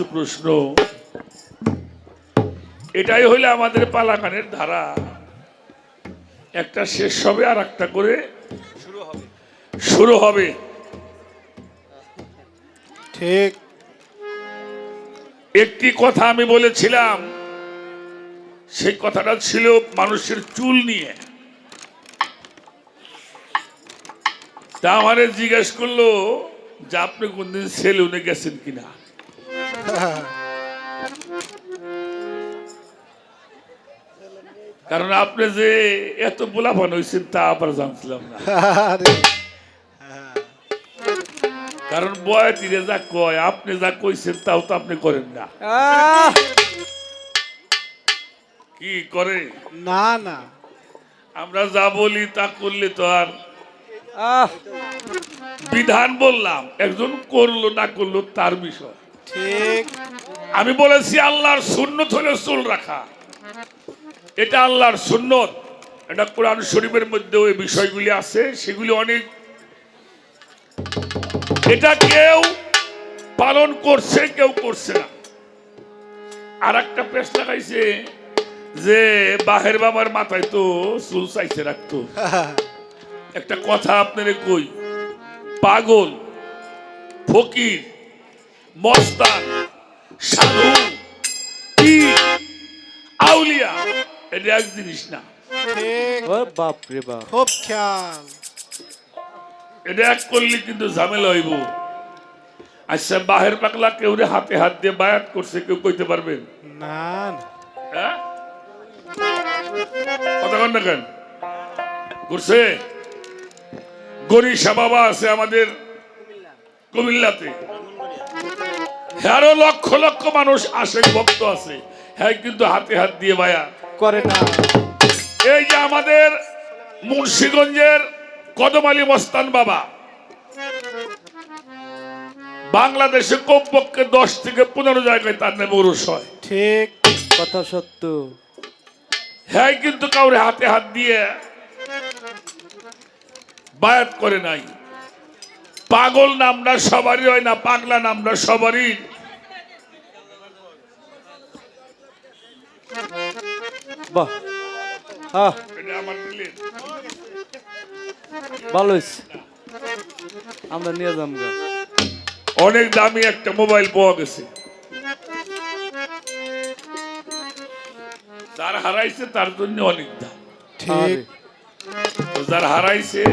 কিছু প্রশ্ন, এটাই হইলে আমাদের পালাগানের ধারা, একটা শেষ হবে আর একটা করে শুরু হবে। ঠিক। একটি কথা আমি বলেছিলাম, সেই কথাটা ছিল মানুষের চুল নিয়ে। তা আমারে জিজ্ঞেস করলো যে আপনি কোনদিন সেলুনে গেছেন কিনা। কারণ আপনি যে এত বোলাপান হয়েছেন তা আবার জানছিলাম না। আরে, কারণ বয়াতিরে যা কয় আপনি যা কইছেন তাও তো আপনি করেন না। কি করে? না না, আমরা যা বলি তা করলে তো আর বিধান বললাম, একজন করলো না করলো তার বিষয়। ঠিক। আমি বলেছি আল্লাহর সুন্নত হলো চুল রাখা, এটা আল্লাহর সুন্নত। এটা কোরআন শরীফের মধ্যে ওই বিষয়গুলি আছে, সেগুলি অনেক, এটা কেউ পালন করছে কেউ করছে না। আর একটা পেশ লাগাইছে যে বাহের বাবার মাথায় তো চুল চাইছে রাখতো। একটা কথা আপনারে কই, পাগল, ফকির, মস্তান, সাধু, পীর, আউলিয়া এটা এক জিনিস না। ঠিক। বাপ রে বাপ, খুব খেয়াল। এটা এক করলে কিন্তু ঝামেলা হইব। আচ্ছা, বাহের পাগলা কেউ হাতে হাত দিয়ে বায়াত করছে, কেউ কইতে পারবেন? না না, হ্যাঁ, কথা কন না কেন? করছে? গরিষা বাবা আছে আমাদের কুমিল্লাতে, আরো লক্ষ লক্ষ মানুষ আশেক ভক্ত আছে, হ্যাঁ, কিন্তু হাতে হাত দিয়ে বায়া করে না। এই যে আমাদের মুন্সিগঞ্জের কদম আলী মস্তান বাবা, বাংলাদেশে কমপক্ষে 10 থেকে 15 জায়গায় তার নামে উরুস হয়। ঠিক। কথা সত্য। হ্যাঁ, কিন্তু কাউরে হাতে হাত দিয়ে বায়াত করে নাই। পাগল নামটা সবারই হয় না, পাগলা নামটা সবারই। বাহ, হ্যাঁ, এটা আমার দিলে ভালো হয়েছে, আমরা নিয়ে যাম গা। অনেক দামি একটা মোবাইল পাওয়া গেছে, যার হারাইছে তার জন্য অনেক দাম। ঠিক। তো যার হারাইছে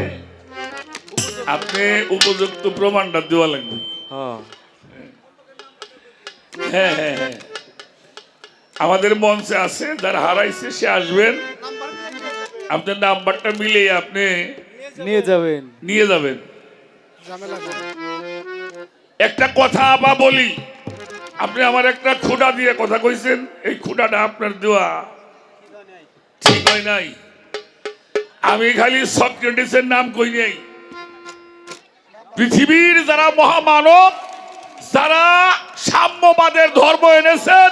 আপনি উপযুক্ত প্রমাণটা দেওয়া লাগবে। হ্যাঁ, হ্যাঁ হ্যাঁ হ্যাঁ, আমাদের মঞ্চে আছে, যার হারাইছে সে আসবেন, আপনার নাম্বারটা মিলে আপনি নিয়ে যাবেন। নিয়ে যাবেন। ঝামেলা করে। একটা কথা আবার বলি, আপনি আমার একটা খুঁটা দিয়ে কথা কইছেন, এই খুঁটাটা আপনার দেওয়া ঠিক হয় নাই। আমি খালি সক্রেটিসের নাম কই নাই, পৃথিবীর যারা মহামানব, যারা সাম্যবাদের ধর্ম এনেছেন,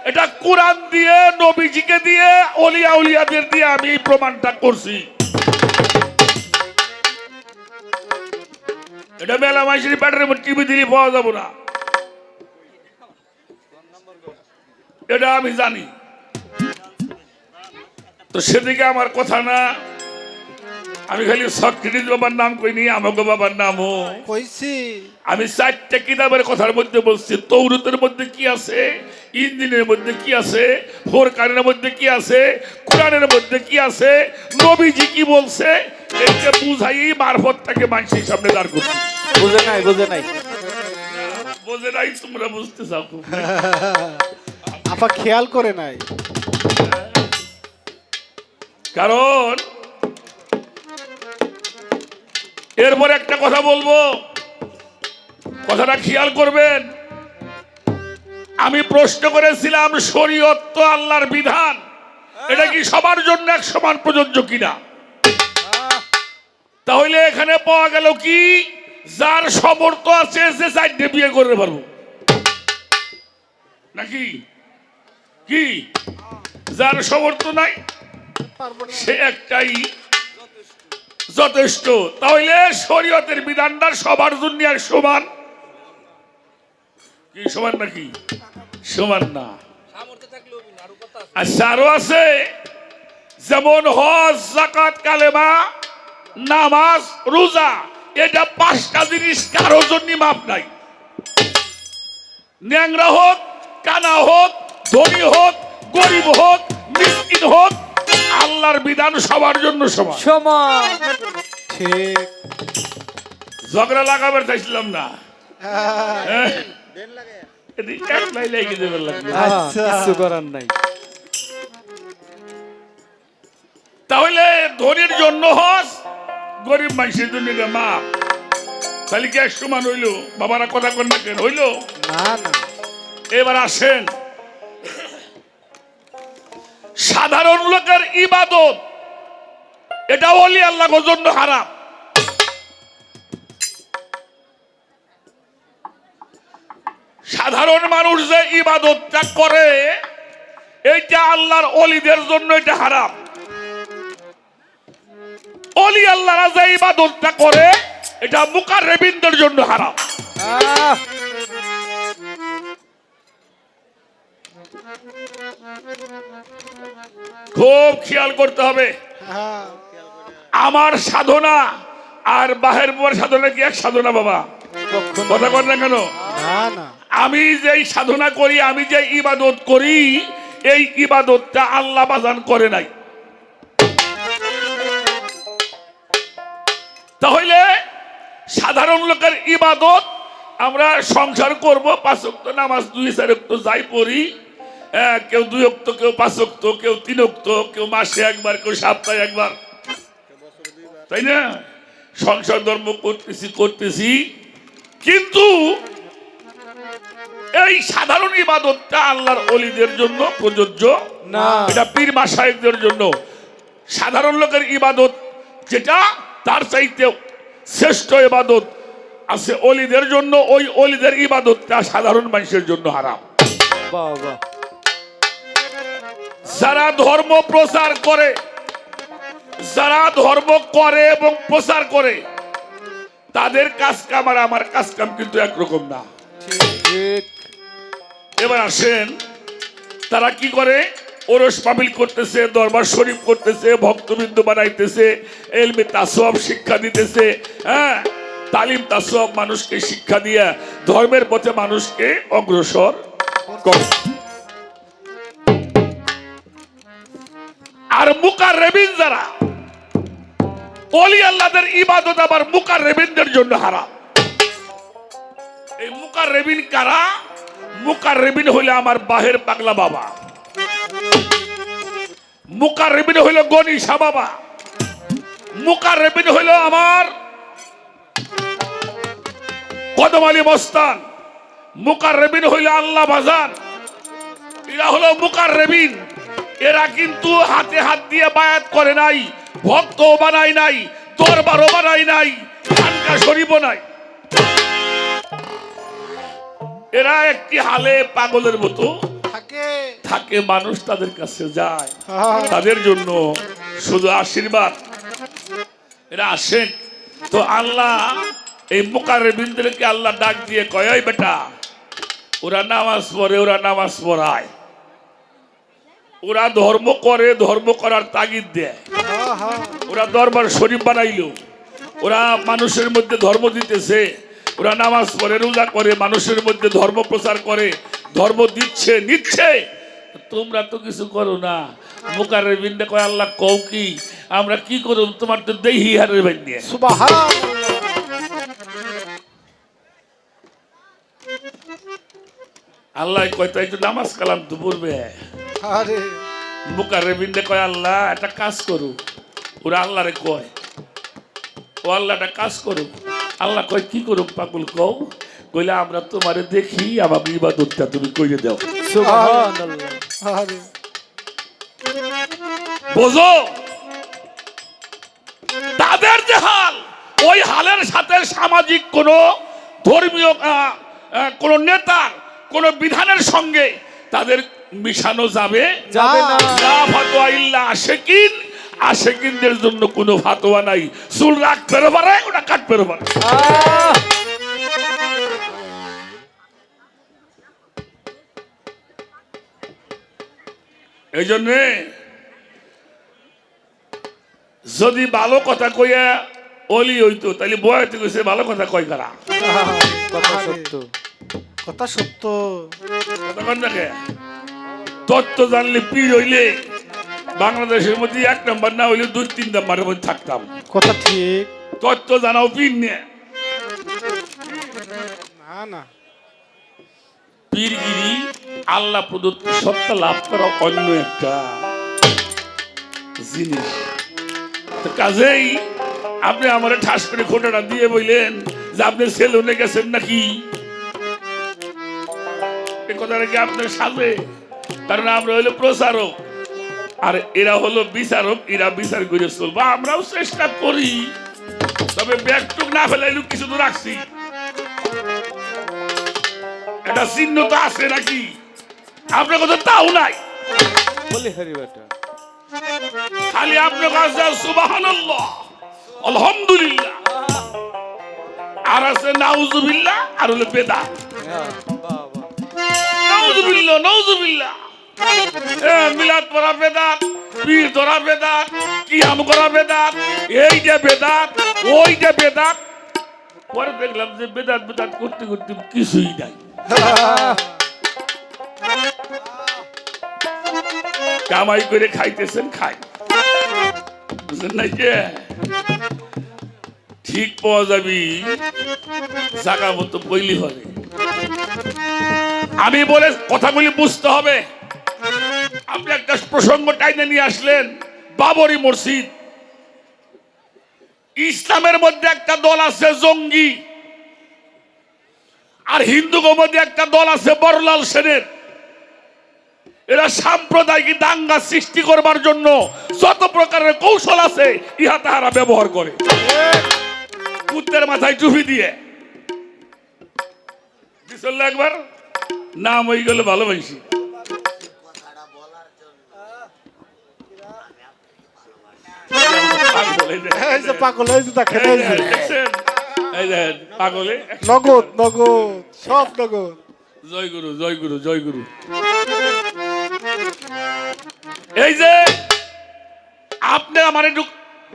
এটা কোরআন দিয়ে, নবীজিকে দিয়ে, ওলিয়া উলিয়াদের দিয়ে আমি এই প্রমাণটা করছি। এটা মেলা মাইসের ব্যাটারি টিভি দিলে পাওয়া যাবো না, এটা আমি জানি। তো সেদিকে আমার কথা না, আমি খালি সক্রেটিস বাবার নাম কইনি, আমাকে বাবার নামও কইছি। আমি 4টা কিতাবের কথার মধ্যে বলছি। তৌরাতের মধ্যে কি আছে, ইঞ্জিলের মধ্যে কি আছে, ফোরকানের মধ্যে কি আছে, কোরআনের মধ্যে কি আছে, নবীজি কি বলছে, এইটা বুঝাই মারফতটাকে মানুষের সামনে দাঁড় করছি। বুঝে নাই, বুঝে নাই। বোঝে নাই, তোমরা বুঝতে চাও খুব। আপা খেয়াল করে নাই। কারণ এরপর একটা কথা বলবো, কথাটা খেয়াল করবেন। আমি প্রশ্ন করেছিলাম শরীয়ত তো আল্লাহর বিধান, এটা কি সবার জন্য এক সমান প্রযোজ্য কিনা? তাহলে এখানে পাওয়া গেল কি, যার সমর্থ আছে সে 4টে বিয়ে করতে পারবো নাকি? কি যার সমর্থ নাই সে একটাই যথেষ্ট। তাহলে শরীয়তের বিধানটা সবার জন্য এক সমান? কি সমান নাকি? সমান না। আচ্ছা আরো আছে, যেমন হজ, যাকাত, কালেমা, নামাজ, রোজা, এটা 5টা জিনিস কারো জন্য মাপ নাই। ন্যাংরা হোক, কানা হোক, ধনী হোক, গরিব হোক, মিসকিন হোক, আল্লাহর বিধান সবার জন্য সমান। সমান। ঠিক। ঝগড়া লাগাবার চাইছিলাম না। হ্যাঁ, এদিকে এক লাই লেগে দেবার লাগলো। আচ্ছা। কিছু করার নাই। তাহলে ধনীর জন্য হজ, গরিব মানুষের জন্য এটা মাপ। তাহলে কি এক সমান হইলো? বাবারা কথা কন না কেন? হইলো? না না, এবার আসেন, সাধারণ লোকের ইবাদত এটা ওলি আল্লাহর জন্য হারাম। সাধারণ মানুষ যে ইবাদতটা করে এইটা আল্লাহর ওলিদের জন্য এটা হারাম। ওলি আল্লাহরা যে ইবাদতটা করে এটা মুকাররেবিনদের জন্য হারাম। আহ, খুব খেয়াল করতে হবে। হ্যাঁ, আমার সাধনা আর বাহের বুয়ার সাধনা কি এক সাধনা বাবা? কখনো কথা কর না কেন? না না, আমি যেই সাধনা করি, আমি যে ইবাদত করি, এই ইবাদতটা আল্লাহ বাজান করে নাই। তাহলে সাধারণ লোকের ইবাদত, আমরা সংসার করব, 5 ওয়াক্ত নামাজ 2-4 ওয়াক্ত যাই পড়ি, কেউ 2 ওয়াক্ত, কেউ 5 ওয়াক্ত, কেউ 3 ওয়াক্ত, কেউ মাসে একবার, কেউ সপ্তাহে একবার, তাই না? সংসার ধর্ম করতেছি, কিন্তু এই সাধারণ ইবাদতটা আল্লাহর ওলিদের জন্য প্রযোজ্য না। এটা পীর মাশায়েখদের জন্য। সাধারণ লোকের ইবাদত যেটা, তার চাইতে শ্রেষ্ঠ ইবাদত আছে ওলিদের জন্য। ওই ওলিদের ইবাদতটা সাধারণ মানুষের জন্য হারাম। বাবা, যারা ধর্ম প্রচার করে, যারা ধর্ম করে এবং প্রচার করে, তাদের কাজ কাম আর আমার কাজ কাম কিন্তু একরকম না। ঠিক। এবার আসেন, তারা কি করে? ওরস মাহফিল করতেছে, দরবার শরীফ করতেছে, ভক্তবৃন্দ বানাইতেছে, এলমে তাসওয়াব শিক্ষা দিতেছে, হ্যাঁ, তালিম তাসওয়াব মানুষকে শিক্ষা দিয়ে ধর্মের পথে মানুষকে অগ্রসর করে। আর মুকাররেবিন যারা, ওলি আল্লাহদের ইবাদত আবার মুকাররেবিনদের জন্য হারাম। এই মুকাররেবিন কারা? মুকাররেবিন হইল আমার বাহের পাগলা বাবা, মুকাররেবিন হইল গনিশা বাবা, মুকাররেবিন হইল আমার কদম আলী মস্তান, মুকাররেবিন হইল আল্লাহ বাজান। এরা হলো মুকাররেবিন। এরা কিন্তু হাতে হাত দিয়ে বায়াত করে নাই, ভক্ত বানায় নাই, দরবারও বানায় নাই, খানকা শরীফও নাই। এরা একটি হালে পাগলের মতো থাকে, মানুষ তাদের কাছে যায়, তাদের জন্য শুধু আশীর্বাদ। এরা আসেন তো আল্লাহ এই মুকাররেবিনদেরকে আল্লাহ ডাক দিয়ে কয়, এই বেটা, ওরা নামাজ পড়ে, ওরা নামাজ পড়ায়, ওরা ধর্ম করে, ধর্ম করার তাগিদ দেয়, ওরা দরবার শরীফ বানাইলো, ওরা মানুষের মধ্যে ধর্ম দিতেছে, ওরা নামাজ পড়ে, রোজা করে, মানুষের মধ্যে ধর্ম প্রচার করে, ধর্ম দিচ্ছে, নিচ্ছে, তোমরা তো কিছু করো না। মুকাররেবিনরা কয়, আল্লাহ কও কি, আমরা কি করব? তোমার তো দেহি হারের বাইন্যে। আল্লাহ কয়, তাই তো নামাজ কালাম তো পড়বে। মুকাররেবিনরা কয়, আল্লাহ একটা কাজ করু। ওরা আল্লাহরে কয়, ও আল্লাহ একটা কাজ করুক। আল্লাহ কয়, কি করুক পাগল কও? কইলে, আমরা তোমারে দেখি, আমার ইবাদতটা তুমি কইরে দাও। সুবহানাল্লাহ। বোঝো তাদের যে হাল, ওই হালের সাথে সামাজিক কোন ধর্মীয় কোন নেতার কোন বিধানের সঙ্গে তাদের মিশানো যাবে যাবে না। লা ফাতওয়া ইল্লা আশিকিন, আশিকিনদের জন্য কোনো ফাতোয়া নাই। চুল রাখতে পারে, ওটা কাটতে পারে। এই জন্যে যদি ভালো কথা কইয়া অলি হইতো তাহলে বয়াতে কইছে ভালো কথা কয় কারা কথা সত্য। কথা সত্য। কথা কন দেখে তত্ত্ব জানলে পীর হইলে বাংলাদেশের মধ্যে 1 নম্বর না হইলে 2-3 নম্বরের মধ্যে থাকতাম। কথা ঠিক। তত্ত্ব জানাও পীর নিয়ে না না পীরগিরি আল্লাহ প্রদত্ত সত্তা লাভ করা অন্য একটা জিনিস। তো কাজেই আপনি আমার ঠাস করে খোঁটাটা দিয়ে বললেন যে আপনি সেলুনে গেছেন নাকি, এ কথাটা কি আপনার সাথে? কারণ আমরা হইলো প্রচারক আর এরা হলো বিচারক, এরা বিচার করে চলবো। আমরাও চেষ্টা করি, তবে ব্যাগটুক না ফেলাইলু কিছু তো রাখছি, একটা চিহ্ন তো আছে নাকি? আপনার কথা তাও নাই, বলি হারি বেটা। খালি আপনার কাছে সুবহানাল্লাহ আলহামদুলিল্লাহ আর আছে নাউজুবিল্লাহ আর হলো বেদাত। হ্যাঁ, বাহ বাহ। নাউজুবিল্লাহ নাউজুবিল্লাহ। মিলাদ পড়া বেদাত, পীর ধরা বেদাত, কিয়াম করা বেদাত, এইটা বেদাত ওইটা বেদাত। পরে দেখলাম যে বেদাত বেদাত করতে করতে কিছুই নাই। কামাই করে খাইতেছেন খাই, বুঝলেন না? যে ঠিক পাওয়া যাবি জায়গা মতো বইলি হবে। আমি বলে কথাগুলি বুঝতে হবে। আপনি একটা প্রসঙ্গ টাইনে নিয়ে আসলেন, বাবরি মসজিদ। ইসলামের মধ্যে একটা দল আছে জঙ্গি, আর হিন্দুদের মধ্যে একটা দল আছে বড়লাল সেনের। এরা সাম্প্রদায়িক দাঙ্গা সৃষ্টি করবার জন্য যত প্রকারের কৌশল আছে ইহা তাহারা ব্যবহার করে। কুত্তের মাথায় টুপি দিয়ে বিসল্লা একবার নাম হয়ে গেল ভালোবাসি। এই যে পাগল, এই যে দেখেন, এই যে দেখছেন? এই দেখেন পাগলে নগদ নগদ সব নগদ। জয় গুরু জয় গুরু জয় গুরু। এই যে আপনি আমার একটু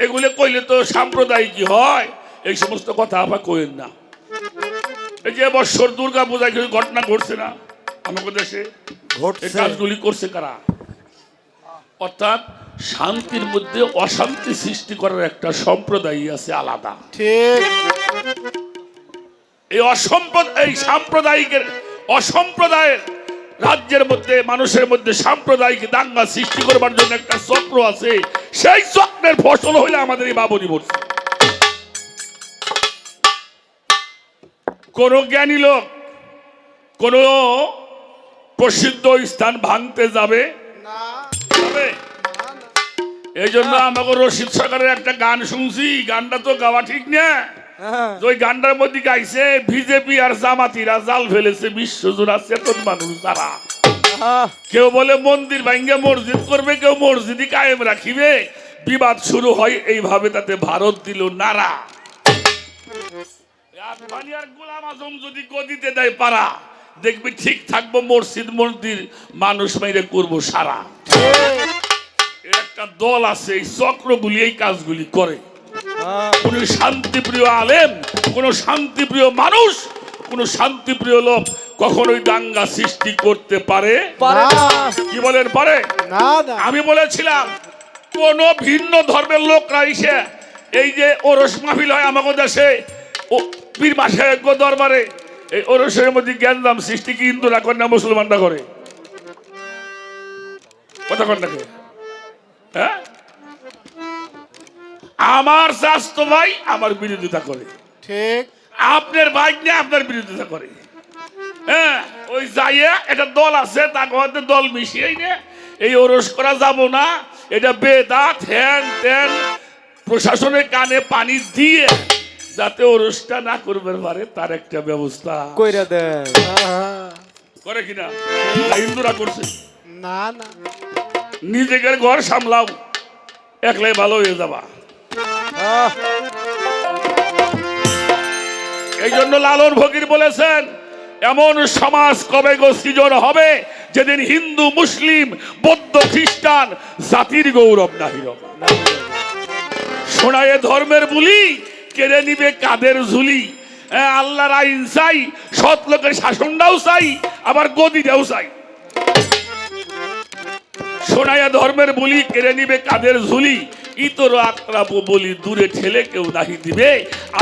এগুলো কইলে তো সাম্প্রদায়িক কি হয়, এই সমস্ত কথা আবার কইেন না। এই যে বছর দুর্গা পূজায় কিছু ঘটনা ঘটছে না আমাদের দেশে, এই কাজগুলি করছে কারা? অর্থাৎ শান্তির মধ্যে অশান্তি সৃষ্টি করার একটা সম্প্রদায় আছে আলাদা। ঠিক। এই সাম্প্রদায়িকের অসম্প্রদায়ের রাজ্যের মধ্যে মানুষের মধ্যে সাম্প্রদায়িক দাঙ্গা সৃষ্টি করবার জন্য একটা চক্র আছে। সেই চক্রের ফসল হইলে আমাদের এই বাবরি মসজিদ। কোন জ্ঞানী লোক কোন প্রসিদ্ধ স্থান ভাঙতে যাবে না যাবে? এই জন্য আমাকে রশিদ সরকারের একটা গান শুনছি, গানটা তো গাওয়া ঠিক না। হ্যাঁ, ওই গানটার মধ্যে গাইছে বিজেপি আর জামাতিরা জাল ফেলেছে বিশ্বজোড়া চেতন মানুষ যারা। আহ, কেউ বলে মন্দির ভাঙ্গে মসজিদ করবে, কেউ মসজিদই কায়েম রাখিবে। বিবাদ শুরু হয় এইভাবে, তাতে ভারত দিল নারা। আদভানি আর গোলাম আজম যদি গদিতে দেয় পারা, দেখবি ঠিক থাকবো মসজিদ মন্দির মানুষ মাইরে করবো সারা। এর একটা দল আছে, এই চক্রগুলি এই কাজগুলি করে। আহ, কোন শান্তিপ্রিয় আলেম, কোন শান্তিপ্রিয় মানুষ, কোন শান্তিপ্রিয় লোক কখনোই দাঙ্গা সৃষ্টি করতে পারে পারে না। কি বলেন পারে? না না আমি বলেছিলাম কোন ভিন্ন ধর্মের লোকরা এসে এই যে ওরস মাহফিল হয় আমাদের দেশে, ও পীর মাসের দরবারে, এই ওরসের মধ্যে জ্ঞানদাম সৃষ্টি কি হিন্দুরা করে না মুসলমানরা করে? কথা কন নাকি? হ্যাঁ, আমার স্বাস্থ্য ভাই আমার বিরোধিতা করে, ঠিক। আপনার ভাই নিয়ে আপনার বিরোধিতা করে। হ্যাঁ, ওই যাইয়া এটা দল আছে, তাকে হয়তো দল মিশিয়ে নে এই ওরস করা যাব না, এটা বেদাত হ্যান ত্যান, প্রশাসনের কানে পানি দিয়ে যাতে ওরসটা না করবে পারে তার একটা ব্যবস্থা কইরা দেয়। করে কিনা? হিন্দুরা করছে। না না নিজেদের ঘর সামলাও, একলাই ভালো হয়ে যাবা। আহ, এই জন্য লালন ফকির বলেছেন, এমন সমাজ কবে গো সৃজন হবে যেদিন হিন্দু মুসলিম বৌদ্ধ খ্রিস্টান জাতির গৌরব নাহি রব। শোনায় ধর্মের বুলি কেড়ে নিবে কাদের ঝুলি। আল্লাহর আইন চাই, সৎ লোকের শাসনটাও চাই, আবার গদিটাও চাই। শোনায় ধর্মের বুলি কেড়ে নিবে কাদের ঝুলি, ইতর আক্রাপ বলি দূরে ঠেলে কেউ নাহি দিবে।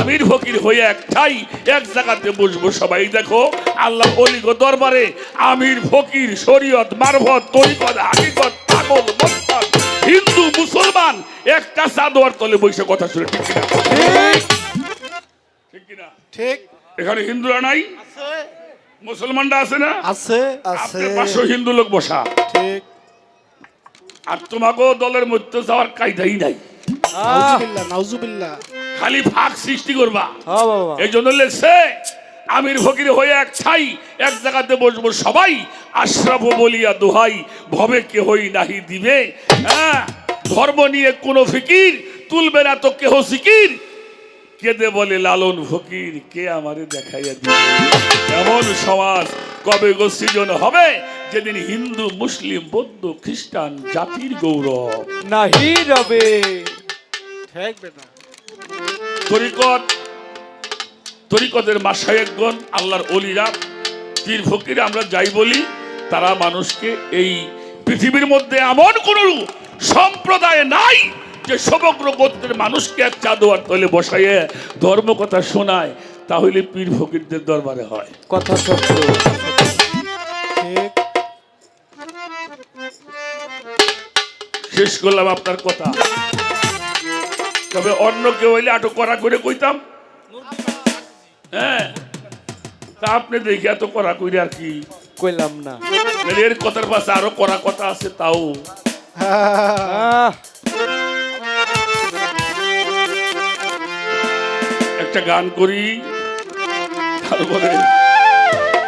আমির ফকির হয়ে একটাই, এক জায়গাতে বসবো সবাই। দেখো আল্লাহ অলিগ দরবারে আমির ফকির শরীয়ত মারফত তরিকত হাকিকত পাগল মোস্তান হিন্দু মুসলমান একটা চাদর তলে বসে কথা শুনে, ঠিক কিনা? ঠিক কিনা? ঠিক এখানে হিন্দুরা নাই, আছে মুসলমানরা আছে না? আছে আপনার 500 হিন্দু লোক বসা, ঠিক। আর তোমাকে দলের মধ্যে যাওয়ার কায়দাই নাই। নাউজুবিল্লাহ নাউজুবিল্লাহ। খালি ফাঁক সৃষ্টি করবা। হ্যাঁ বাবা, এই জন্য লেখছে আমির ফকির হয়ে এক ছাই, এক জায়গাতে বসবো সবাই। আশরাফ বলিয়া দোহাই ভবে কেহই নাহি দিবে। হ্যাঁ, ধর্ম নিয়ে কোনো ফিকির তুলবে না তো কেহ সিকির। কেঁদে বলে লালন ফকির কে আমারে দেখাইয়া দিবে। এমন সমাজ কবে গো সৃজন হবে যেদিন হিন্দু মুসলিম বৌদ্ধ খ্রিস্টান জাতির গৌরব নাহি রবে। ঠিক বেটা। তরিকতের মাশায়েখগণ আল্লাহর ওলিরা পীর ফকির আমরা যাই বলি, তারা মানুষকে এই পৃথিবীর মধ্যে এমন কোন সম্প্রদায় নাই যে সমগ্র গোত্রের মানুষকে এক চাদর তলে বসাইয়ে ধর্ম কথা শোনায়। তাহলে পীর ফকিরদের দরবারে হয়। কথা সত্য। ঠিক শেষ করলাম আপনার কথা। তবে অন্য কেউ হইলে আটক করা করে কইতাম। হ্যাঁ, তা আপনি দেখে এত করা কইরে আর কি কইলাম না। এর কথার পাশে আরো করা কথা আছে। তাও আহ, একটা গান করি, তারপরে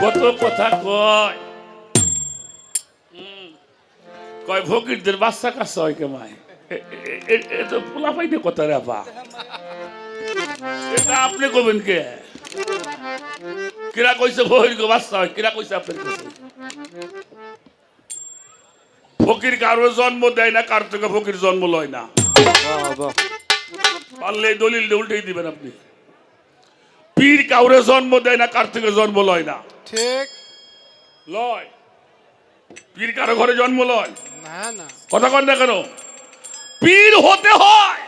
কত কথা কয়। কয় ফকিরদের বাচ্চা কাচ্চা হয় কেমায়, তো পোলা পাইতে কথা রে আপা। এটা আপনি কবেন কে? কিরা কইছে ফকির বাচ্চা হয়? কিরা কইছে আপনার কাছে? ফকির কারো জন্ম দেয় না, কার থেকে ফকির জন্ম লয় না। বাবা, পারলে এই দলিল উল্টেই দিবেন আপনি। পীর কাউরে জন্ম দেয় না, কার থেকে জন্ম লয় না। ঠিক লয়, পীর কারো ঘরে জন্ম লয় না না। কথা কন না কেন? পীর হতে হয়,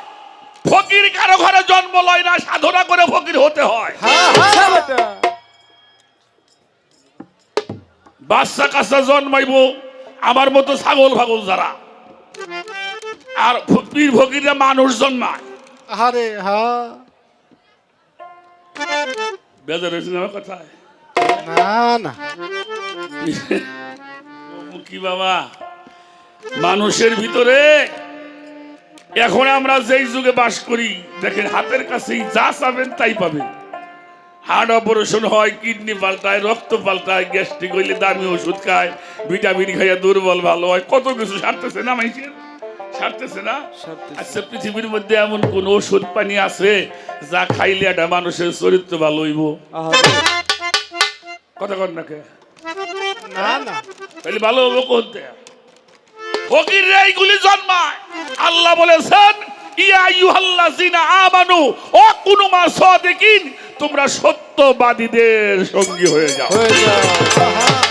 ফকির কারো ঘরে জন্ম লয় না, সাধনা করে ফকির হতে হয়। আচ্ছা বেটা। বাচ্চা কাচ্চা জন্মাইবো আমার মতো ছাগল ফাগল যারা, আর পীর ফকিররা মানুষ জন্মায়। আরে হ্যাঁ বেজার হয়েছে না আমার কথায়? না না। কি বাবা, মানুষের ভিতরে এখন আমরা যেই যুগে বাস করি, দেখেন হাতের কাছেই যা চাবেন তাই পাবেন। হার্ট অপারেশন হয়, কিডনি পাল্টায়, রক্ত পাল্টায়, গ্যাস্ট্রিক হইলে দামি ওষুধ খায়, ভিটামিন খাইয়া দুর্বল ভালো হয়, কত কিছু সারতেছে না মানুষের, সারতেছে না? সারতেছে। আচ্ছা, পৃথিবীর মধ্যে এমন কোন ওষুধ পানি আছে যা খাইলে একটা মানুষের চরিত্র ভালো হইব? আহারে, কথা কন না কে? না না। তাহলে ভালো হবো কোনতে? ফকিররা এইগুলি জন্মায়। আল্লাহ বলেছেন ইয়া আইয়ুহাল্লাযিনা আমানু ও কুনু মা সাদিকিন, তোমরা সত্যবাদীদের সঙ্গী হয়ে যাও। হয়ে যাও।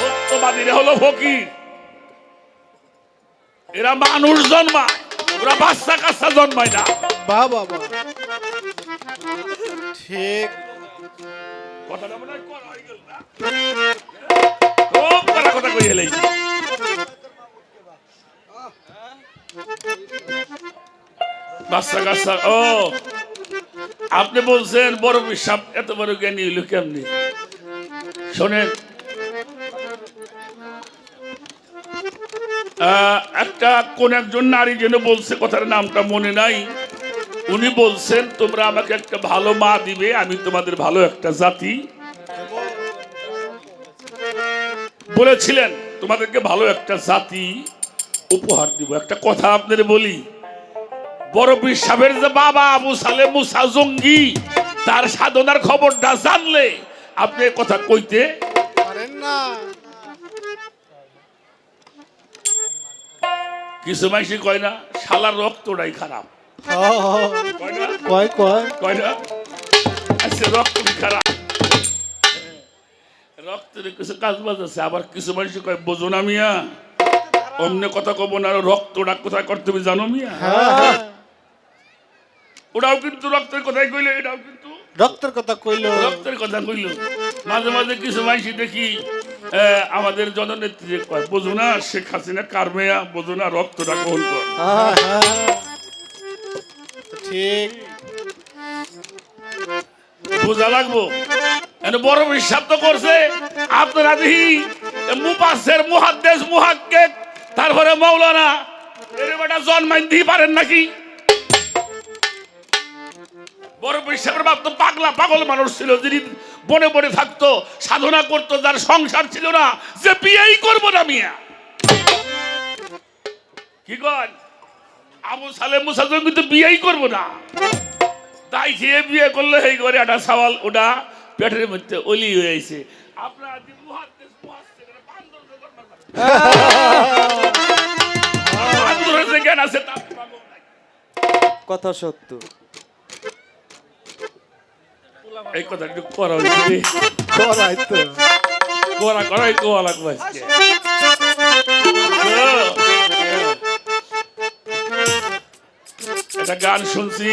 সত্যবাদীরা হলো ফকির। এরা মানুষ জন্মায়, ওরা বাচ্চা কাচ্চা জন্মায় না। বাহ বাবা। ঠিক কথাটা মনে হয় করা হয়ে গেল না? খুব কড়া কথা কই এলাইছি। বাচ্চা কাচ্চা, ও আপনি বলছেন বড় সাপ এত বড় জ্ঞানী হইল কেমনি? শোনেন, একটা কোন একজন নারী যেন বলছে, কথার নামটা মনে নাই, উনি বলছেন তোমরা আমাকে একটা ভালো মা দিবে, আমি তোমাদের ভালো একটা জাতি বলেছিলেন, তোমাদেরকে ভালো একটা জাতি উপহার দিব। একটা কথা আপনাদের বলি, বড় সাহেবের যে বাবা আবু সালেম মুসা জঙ্গি, তার সাধনার খবরটা জানলে আপনি কথা কইতে পারেন না। কিছু মানুষ কয় না শালার রক্তটাই খারাপ, কয় না? কয় কয় কয় না? আচ্ছা রক্তই খারাপ, রক্তের কিছু কাজ বাজ আছে। আবার কিছু মানুষ কয় বোঝো না মিয়া, অমনে কথা কব না, রক্তটা কোথায় করতে হবে জানো মিয়া? হ্যাঁ ওটাও কিন্তু রক্তের কথাই কইলো, এটাও কিন্তু রক্তের কথা কইলো। রক্তের কথা কইল। মাঝে মাঝে কিছু মানুষ দেখি আমাদের জননেত্রী কয় বোঝো না শেখ হাসিনা কার মেয়া, বোঝো না রক্তটা গ্রহণ কর। ঠিক বোঝা লাগবো, বড় বিশ্বাস তো করছে। আপনারা দেখি মুফাসসির মুহাদ্দিস মুহাক্কিক তারপরে মাওলানা এর বেটা জন্মাইন দিই পারেন নাকি? বড় বিশ্বাসের বাপ তো পাগলা পাগল মানুষ ছিল, যিনি বনে বনে থাকতো, সাধনা করতো, যার সংসার ছিল না, যে বিয়েই করবো না মিয়া। কি কন আবু সালেম মুসা কিন্তু বিয়েই করবো না, তাই সে বিয়ে করলে এই করে একটা সওয়াল ওটা পেটের মধ্যে অলি হয়ে আছে। আপনার মুহাদ্দিস মুহাক্কিক বান্দরের যে জ্ঞান আছে তার পাগল নাই। কথা সত্য। এই কথা একটু করা হয়েছে, করাই তো করাই কোয়া লাগবে আজকে। একটা গান শুনছি,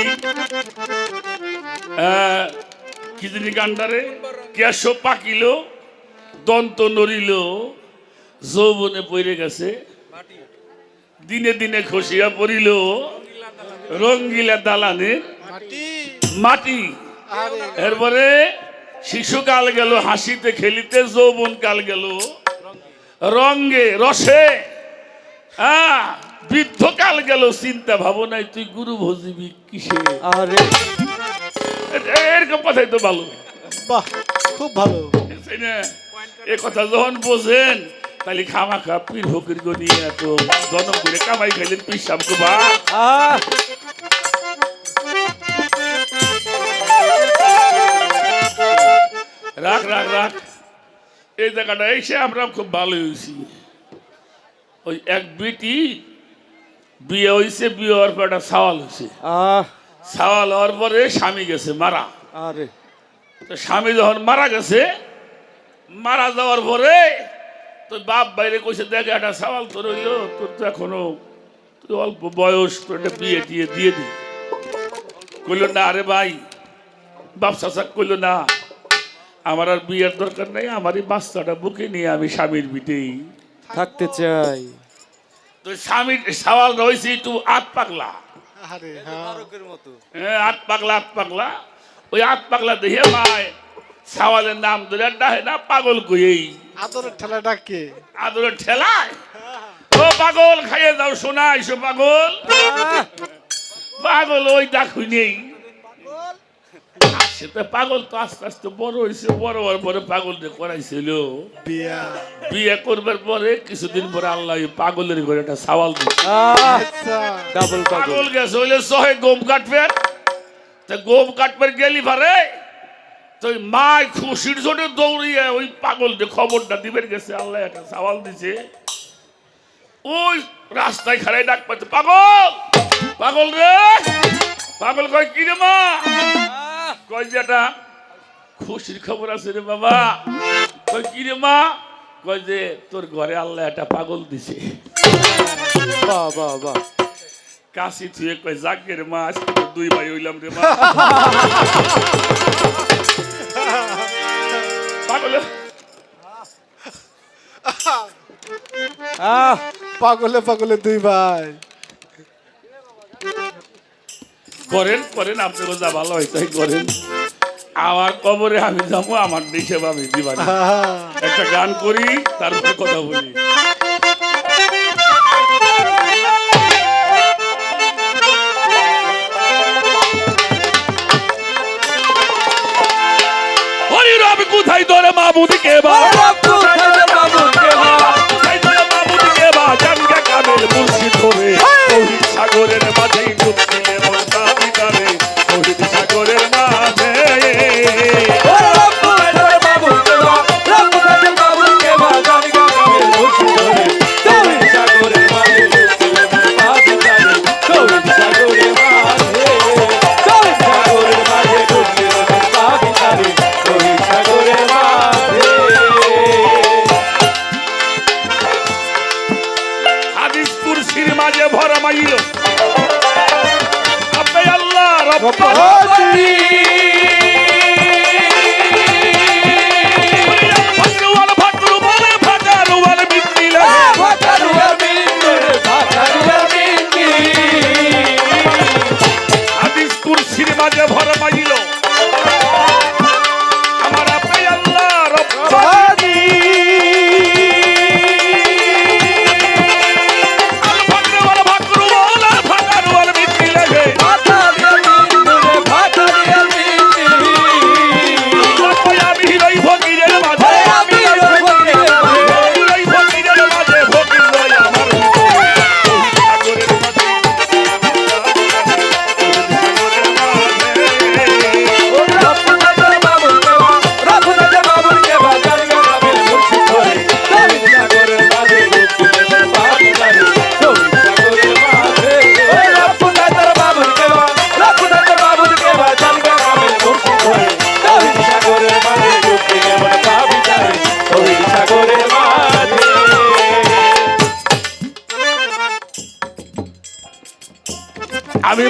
কি জানি গানটারে, কেশ পাকিল দন্ত নড়িল যৌবনে পড়ে গেছে, দিনে দিনে খসিয়া পড়িল রঙ্গিলা দালানের মাটি। এরপরে শিশুকাল গেল হাসিতে খেলিতে, যৌবন কাল গেল রঙ্গে রসে, বৃদ্ধ কাল গেল চিন্তা ভাবনায়, তুই গুরু ভজিবি কিসে? আরে এরকম কথাই তো ভালো, বাহ খুব ভালো। তাই না? এ কথা যখন বোঝেন তাহলে খামা খা পীর ফকির গো নিয়ে এত জনম করে কামাই খাইলেন পীর সাহেব বা। রাখ রাখ রাখ, এই জায়গাটা এসে আমরা খুব ভালো হয়েছি। ওই এক বিটি বিয়ে হয়েছে, বিয়ে হওয়ার পর একটা সওয়াল হয়েছে, সওয়াল হওয়ার পরে স্বামী গেছে মারা। আরে তো স্বামী যখন মারা গেছে, মারা যাওয়ার পরে তো বাপ বাইরে কইছে দেখ একটা সওয়াল তোর হইলো, তোর তো এখনো তুই অল্প বয়স, তোর একটা বিয়ে টিয়ে দিয়ে দি। কইল না আরে ভাই, বাপ চাচা কইল না আমার আর বিয়ের দরকার নাই, আমার এই বাচ্চাটা বুকে নিয়ে আমি স্বামীর বিটেই থাকতে চাই। তো স্বামীর সওয়াল রয়েছে একটু আত পাগলা, আরে হ্যাঁ আত পাগলা, আত পাগলা। ওই আত পাগলা দেখে মায় সওয়ালের নাম ধরে ডাহে না পাগল কই, আদরের ঠেলা ডাকে। আদরের ঠেলায় ও পাগল খাইয়ে যাও শোনা এসো পাগল, পাগল ওই ডাকুই নেই। সেটা পাগল তো আস্তে আস্তে বড় হয়েছে, বড় হওয়ার পরে পাগল করাইছিল বিয়া। বিয়ে করবার পরে কিছুদিন পরে আল্লাহ পাগলের ঘরে একটা সওয়াল দিচ্ছে। আচ্ছা ডাবল পাগল। পাগল গেছে হইলে সহে গম কাটবেন, তা গম কাটবার গেলি পারে তো মা খুশির জন্য দৌড়িয়ে ওই পাগল খবরটা দিবেন গেছে, আল্লাহ একটা সওয়াল দিছে। ওই রাস্তায় খাড়াই ডাক পাচ্ছে পাগল, পাগল রে, পাগল কয় কি রে মা, কয় যে একটা খুশির খবর আছে রে বাবা। কয় কি রে মা, কয় যে তোর ঘরে আল্লাহ একটা পাগল দিছে। বাহ বাহ বাহ। কাশি থুয়ে কয় যাকে রে মা, আজকে তো দুই ভাই হইলাম রে মা। পাগল পাগলে পাগলে দুই ভাই। করেন করেন, আপনাকে যা ভালো হয় তাই করেন। আমার কবরে আমি যাবো, আমার দেশে আমি দিবানি। একটা গান করি তারপরে কথা বলি। হরির আমি কোথায় তোরে মাবুদিকে বা, কোথায় তোরে মাবুদিকে বা, জানকে কামেল মুর্শিদ ধরে তৌহিদ সাগরের মাঝে ডুব দিলে মনটা ভিতরে, তৌহিদ সাগরের মাঝে।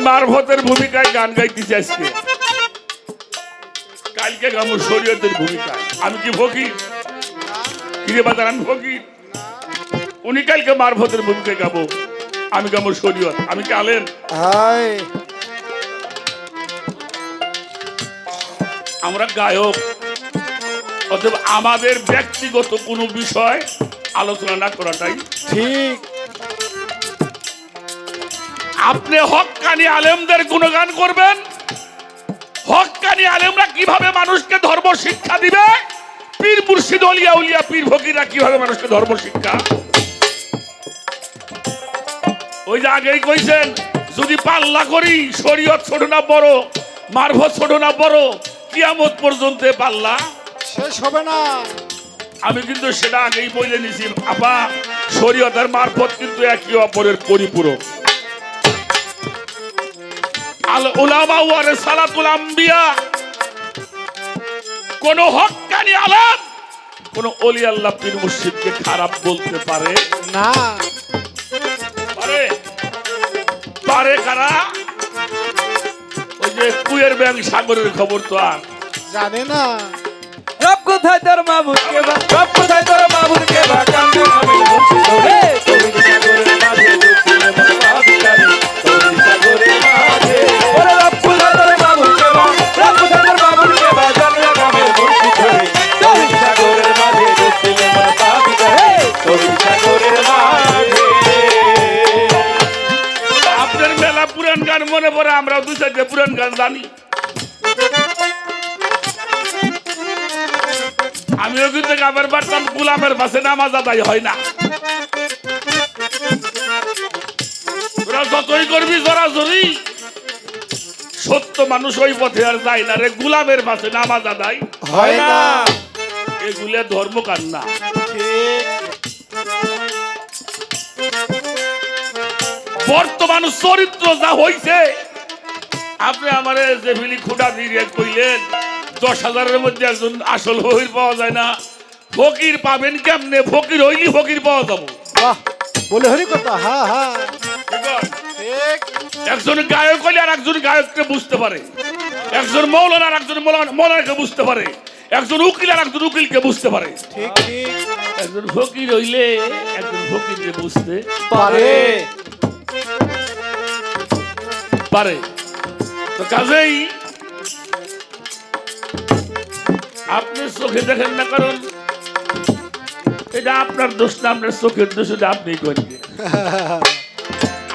মারফতের ভূমিকায় গান গাইতেছি আজকে, কালকে গামো শরীয়তের ভূমিকায়। আমি কি ফকির? কিরে বাজার আমি ফকির? উনি কালকে মারফতের ভূমিকায় গাবো, আমি গাবো শরীয়ত। আমি কি আলেম? হাই আমরা গায়ক, অতএব আমাদের ব্যক্তিগত কোনো বিষয় আলোচনা না করাটাই ঠিক। আপনি হক্কানি আলেমদের গুণগান করবেন। হক্কানি আলেমরা কিভাবে মানুষকে ধর্ম শিক্ষা দিবে, পীর মুর্শিদ অলিয়া উলিয়া পীর ফকিররা কিভাবে মানুষকে ধর্ম শিক্ষা। ওই যে আগেই কইছেন, যদি পাল্লা করি শরীয়ত ছোট না বড়, মারফত ছোট না বড়, কিয়ামত পর্যন্ত পাল্লা শেষ হবে না। আমি কিন্তু সেটা আগেই বলে নিছি আপা, শরীয়ত আর মারফত কিন্তু একে অপরের পরিপূরক। আল উলামা ওয়ারাসাতুল আম্বিয়া, কোন হক্কানি আলেম কোন ওলি আল্লাহ পীর মুর্শিদকে খারাপ বলতে পারে না। পারে? পারে কারা? ওই যে কুয়ের ব্যাং সাগরের খবর তো আর জানে না। রব কোথায় তোর মাবুদকে বা, রব কোথায় তোর মাবুদকে বা, কান্দে আমি মুর্শিদ ধরে, তৌহিদ সাগরের মাঝে ডুবছিলে মন পাপিকারে, তৌহিদ সাগরের মাঝে। ওরে রব কোথায় তোর মাবুদকে বা, রব কোথায় তোর মাবুদকে বা, জানলা গ্রামের মুর্শিদ ধরে, তৌহিদ সাগরের মাঝে ডুবছিলে মন পাপিকারে, তৌহিদ সাগরের মাঝে। আপনার মেলা পুরান গান মনে পড়ে, আমরা দু চারটে পুরান গান জানি। আমিও কিন্তু গাবার পারতাম, গোলামের পাশে নামাজ আদায় হয় না। তোরা যতই করবি জোরাজোরি, সত্য মানুষ ওই পথে আর যায় না রে। গোলামের পাশে নামাজ আদায় হয় না। এগুলো ধর্ম কান্না। ঠিক। বর্তমান চরিত্র যা হইছে, আপনি আমারে যে ফিলি খুঁটা দিয়ে কইলেন 10,000-এর মধ্যে একজন আসল ফকির পাওয়া যায় না। ফকির পাবেন কেমনে? ফকির হইলি ফকির পাওয়া যাবো। বাহ, বলে হরি কথা। হ্যাঁ হ্যাঁ ঠিক। একজন গায়ক হইলে আর একজন গায়ককে বুঝতে পারে, একজন মৌলানা আর একজন মৌলানাকে বুঝতে পারে, একজন উকিল আর একজন উকিলকে বুঝতে পারে। ঠিক ঠিক একজন ফকির হইলে একজন ফকিরকে বুঝতে পারে। পারে। তো কাজেই আপনি চোখে দেখেন না, কারণ এটা আপনার দোষ না, আপনার চোখের দোষ, এটা আপনি করেন।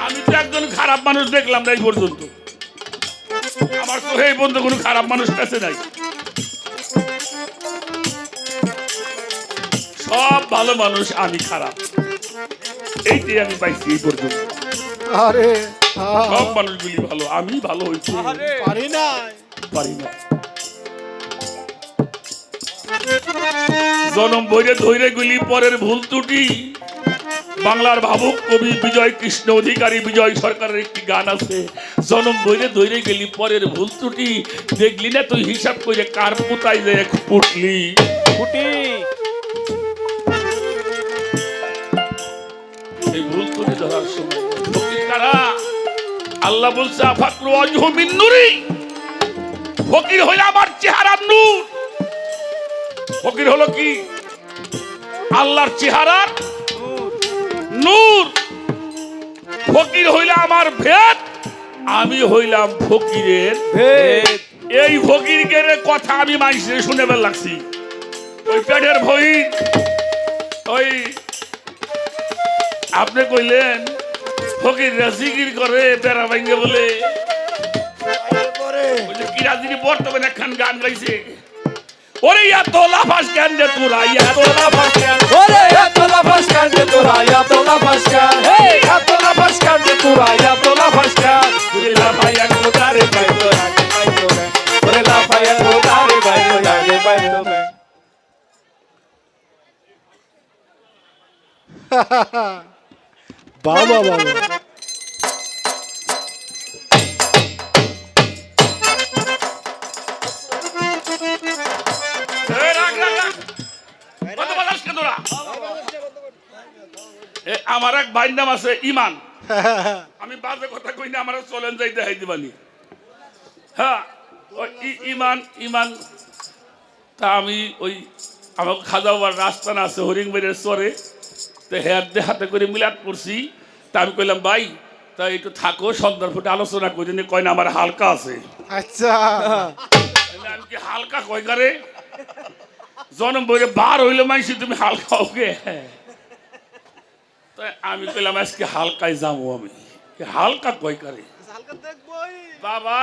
আমি তো একজন খারাপ মানুষ দেখলাম না এই পর্যন্ত, আমার চোখে এই পর্যন্ত কোনো খারাপ মানুষ কাছে নাই। সব ভালো মানুষ, আমি খারাপ, এইটাই আমি পাইছি এই পর্যন্ত। আরে সব মানুষগুলি ভালো, আমি ভালো হইছি পারি না। পারি না। জনম বইরে ধৈরে গুলি পরের ভুল ত্রুটি। বাংলার ভাবুক কবি বিজয় কৃষ্ণ অধিকারী, বিজয় সরকারের একটি গান আছে, জনম বইরে ধৈরে গেলি পরের ভুল ত্রুটি, দেখলি না তুই হিসাব করে কার পুতাই যে ফুটলি ফুটি। এই ভুল ত্রুটি ধরার সময় ফকির কারা? আল্লাহ বলছে আফাকরু ওয়াজহু মিন নূরি, ফকির হইল আমার চেহারার নূর। ফকির হলো কি? আল্লাহর চেহারার নূর। ফকির হইলে আমার ভেদ, আমি হইলাম ফকিরের ভেদ। এই ফকিরের কথা আমি মাইসে শুনে বের লাগছি। ওই পেটের ভই, ওই আপনি কইলেন ফকির জিকির করে বেড়া ভাঙ্গে বলে, ওই যে কিরাজিনী বর্তমানে একখান গান গাইছে, ওরে এত লাফাস কেন রে তোরা, এত লাফাস কেন, ওরে এত লাফাস কান্দে তোরা, এত লাফাস কান, হে এত লাফাস কান্দে তোরা, এত লাফাস কান। ওরে লাফাইয়া কোদারে পাইতো আগে পাইতো না, ওরে লাফায়া তোরে বাইতো, আগে পাইতো না। বাবা বাবা আমার এক ভাইয়ের নাম আছে ইমান, আমি বাজে কথা কই না, আমার চলেন যাই দেখাই দিবানি। হ্যাঁ ওই ইমান ইমান তা আমি ওই আমার খাজাওয়ার রাস্তা না আছে হরিংবাড়ির চরে, তো হ্যাঁ হাতে করে মিলাদ করছি। তা আমি কইলাম ভাই তা একটু থাকো, সন্ধ্যার ফুটে আলোচনা করি নি। কয় না আমার হালকা আছে। আচ্ছা আমি কি হালকা কয় কারে জনম বইরে বার হইলে মাইছি তুমি হালকা ওকে। তাই আমি কইলাম আজকে হালকায় যাবো। আমি হালকা কয় কারে বাবা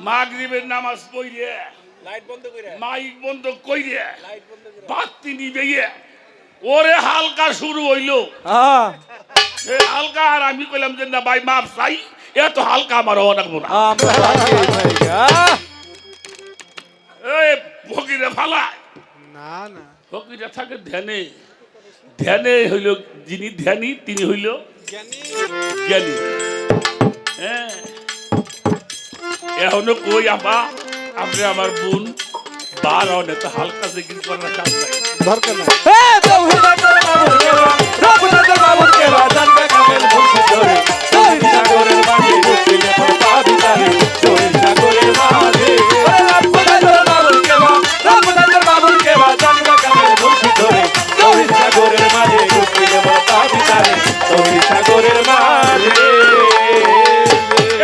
মাগরিবের নামাজ পড়িয়ে মাইক বন্ধ কইরে বাতি নিবে ওরে হালকা শুরু হইলো। এ হালকা আর আমি কইলাম যে না ভাই মাপ চাই, এত হালকা আমার হওয়া লাগবো না। এই ফকিরে ফালায় না না ফকিরে থাকে ধ্যানে, ধ্যানে হইল যিনি ধ্যানী তিনি হইল জ্ঞানী। হ্যাঁ এখনো কই আপা আপনি আমার বোন বার হনে তো হালকা জিকির করার কাজ নাই। দরকার নাই।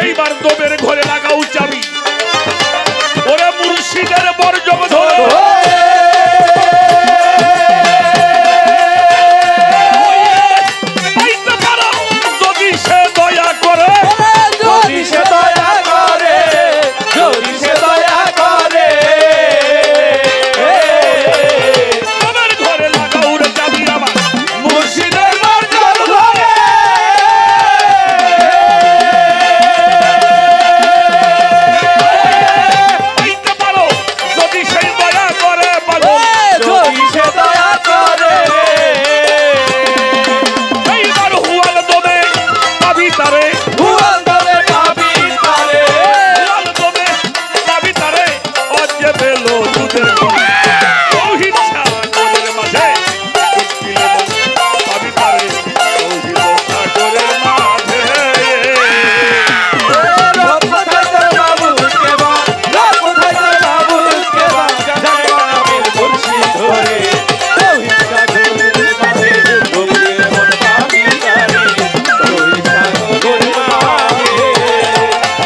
এইবার দোবের ঘরে লাগাও চাবি, ওরে মুর্শিদের বর্জক ধরে পাইতে পারো যদি সে দয়া করে, যদি সে দয়া করে, যদি সে দয়া করে, দোবের ঘরে লাগাও রে চাবি আমার মুর্শিদের বর্জক ধরে। পাইতে পারো যদি সে দয়া করে পাগল। যদি সে দয়া করে, এইবার হুয়াল দোবে পাবি তারে, ভুয়াল দলে পাবি তারে। হুয়াল দোবে পাবি তারে অজে পেলো দুধের তৌহিদ সাগরের মাঝে উঠছিলে পাবি তারে তৌহিদ সাগরের মাঝে। রব কোথায় তোর মাবুদকে বা, রব কোথায় তোর মাবুদকে বা, জানে আমির মুর্শিদ ধরে। তৌহিদ সাগরের মাঝে ডুবলে মন পাবি তারে, তৌহিদ সাগরের মাঝে,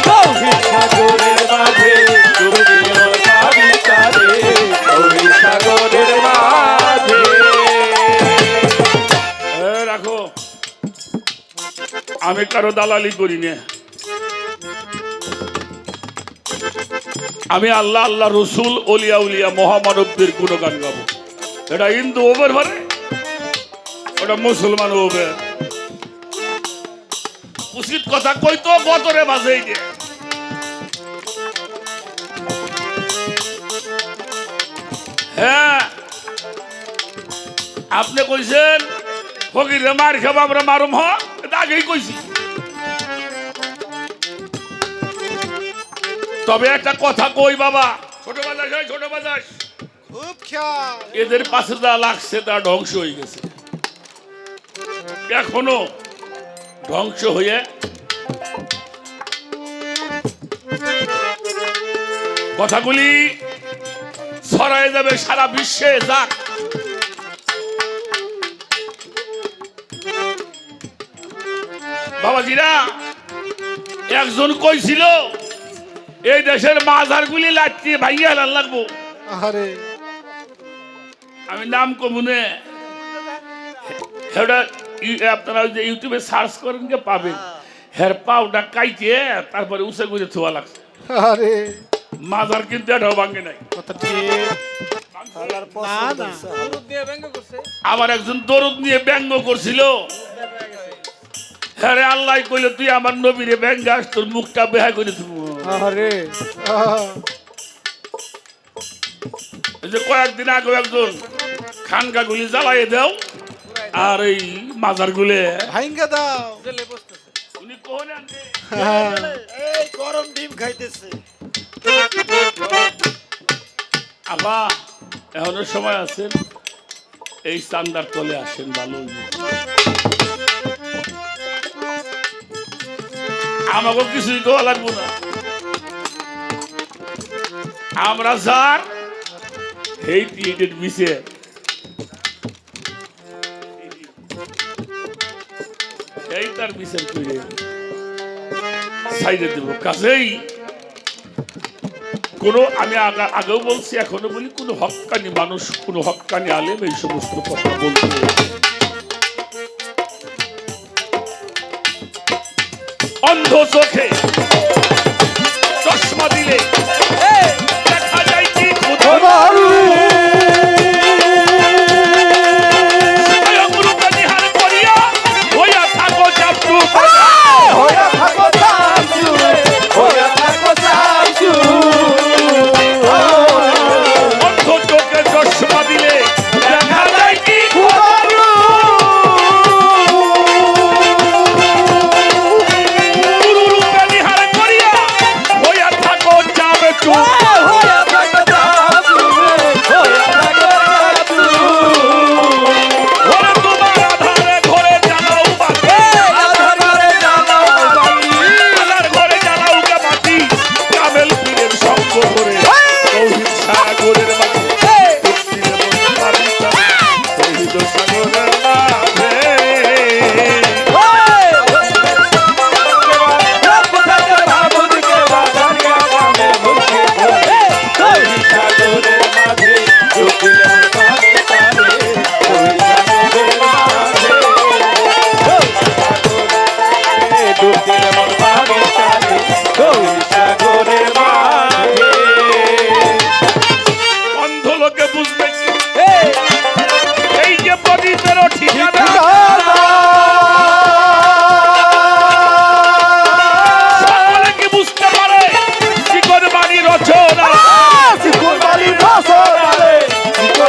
তৌহিদ সাগরের মাঝে ডুবলে মন পাবি তারে, তৌহিদ সাগরের মাঝে। রাখো, আমি কারো দালালি করি না। আমি আল্লাহ আল্লাহ রসুল অলিয়া উলিয়া মহামানবদের গুণগান গাবো। এটা হিন্দু ওভার পারে, ওটা মুসলমান ওভার। উচিত কথা কই তো বতরে বাজেই দে। হ্যাঁ আপনি কইছেন ফকির মার খাবো আমরা মারুম হ, এটা আগেই কইছি। তবে একটা কথা কই বাবা, ছোট বাজাস হয় ছোট বাজাস, খুব খেয়াল। এদের পাশে যা লাগছে তা ধ্বংস হয়ে গেছে, এখনো ধ্বংস হয়ে কথাগুলি ছড়ায় যাবে সারা বিশ্বে। যাক বাবাজিরা, একজন কইছিল এই দেশের মাজার গুলি লাচ্ছি ভাইয়া হেলান লাগবো। আরে আমি নাম কমুনে হেটা আপনারা ওই যে ইউটিউবে সার্চ করেন কে পাবেন। হের পাউডার কাইতে তারপরে উঁচে করে থোয়া লাগছে। আরে মাজার কিন্তু এটাও ভাঙে নাই। কথা ঠিক না না আবার একজন দরুদ নিয়ে ব্যঙ্গ করছিল। হ্যাঁ রে আল্লাহ কইলে তুই আমার নবীরে ব্যঙ্গাস, তোর মুখটা বেহা করে দেবো। আরে এই যে কয়েকদিন আগে একজন খানকা গুলি জ্বালাই দাও আর এই মাজার গুলে ভাইঙ্গা দাও। উনি কোন আনবে এই গরম ডিম খাইতেছে। আবা এখনো সময় আছেন, এই চান্দার তলে আসেন ভালো হইবে। আমাকে কিছুই দেওয়া লাগবো না। আমরা যার এই টিকিটের বিষয়ে এই তার বিচার করে সাইডে দেব। কাজেই আমি আগেও বলছি, এখনো বলি, কোন হক্কানি মানুষ, কোন হক্কানি আলেম এই সমস্ত কথা বলতে অন্ধ চোখে চশমা দিলে দেখা যায় কি নিহার করিয়া হইয়া থাকো চাপটু অন্ধ চোখে চশমা দিলে দেখা যায় কি গুরুরূপে নিহার করিয়া হইয়া থাকো চাপটু ঘরে তোমার আধারে ঘরে জ্বালাও বাতি, আধার ঘরে জ্বালাও গে বাতি, কামেল পীরের সঙ্গ করে তৌহিদ সাগরের মাঝে তৌহিদ সাগরের মাঝে অন্ধ লোকে বুঝবে কি? এই যে প্রদীপেরও ঠিকানা সকলে কি বুঝতে পারে? শিকড় বাড়ি রচনা অন্ধ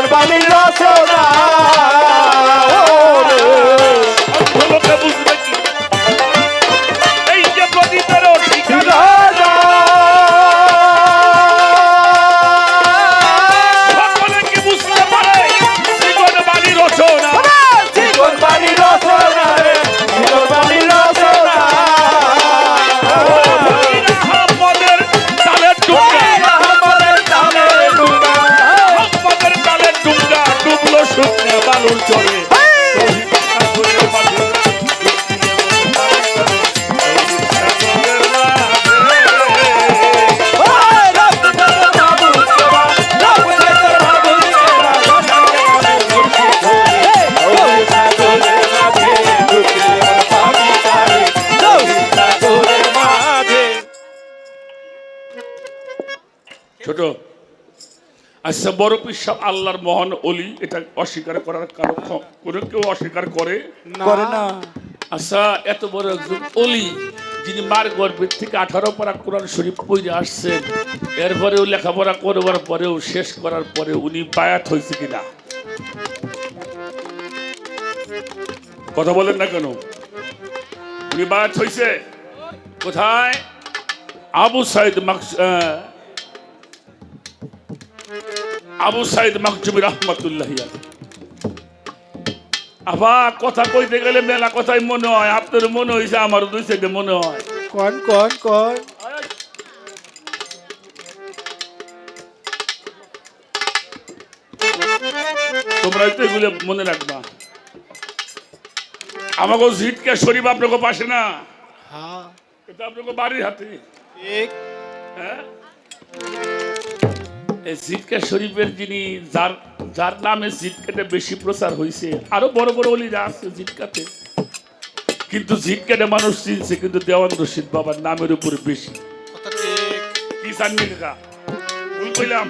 লোকে বুঝবে কি? এই যে প্রদীপেরও ঠিকানা সকলে কি বুঝতে পারে? শিকড় বাড়ি রচনা আহম্মদের তালের ডুঙ্গা, আহম্মদের তালের ডুঙ্গা ডুবলো শুকনা বালুর চলে তৌহিদ সাগরের মাঝে, তৌহিদ সাগরের মাঝে। ছোট আচ্ছা, বড় পীর সাহেব আল্লাহর মহান অলি, এটা অস্বীকার করার কারণ কোনো কেউ অস্বীকার করে? আচ্ছা, এত বড় একজন অলি, যিনি মার গর্ভের থেকে 18 পারা কোরআন শরীফ পড়ে আসছেন, এরপরেও লেখাপড়া করবার পরেও, শেষ করার পরে উনি বায়াত হয়েছে কিনা? কথা বলেন না কেন? উনি বায়াত হয়েছে কোথায়? আবু সাইদ মাকজুমি রহমাতুল্লাহি আলাইহি। আবা কথা কইতে গেলে মেলা কথাই মনে হয়, আপনার মনে হয়েছে, আমারও দুই সাইডে মনে হয়। কন তোমরা তো এগুলো মনে রাখবা। আমাকে জিটকা শরীফ আপনাকে পাশে না, এটা আপনাকে বাড়ির হাতে। হ্যাঁ, এই জিটকা শরীফের যিনি যার নামে জিটকাটা বেশি প্রচার হয়েছে, আরো বড় বড় ওলিরা আছে জিটকাতে, কিন্তু জিটকাটা মানুষ চিনছে কিন্তু দেওয়ান রশিদ বাবার নামের উপরে বেশি। কি জাননি কাকা? ভুল কইলাম?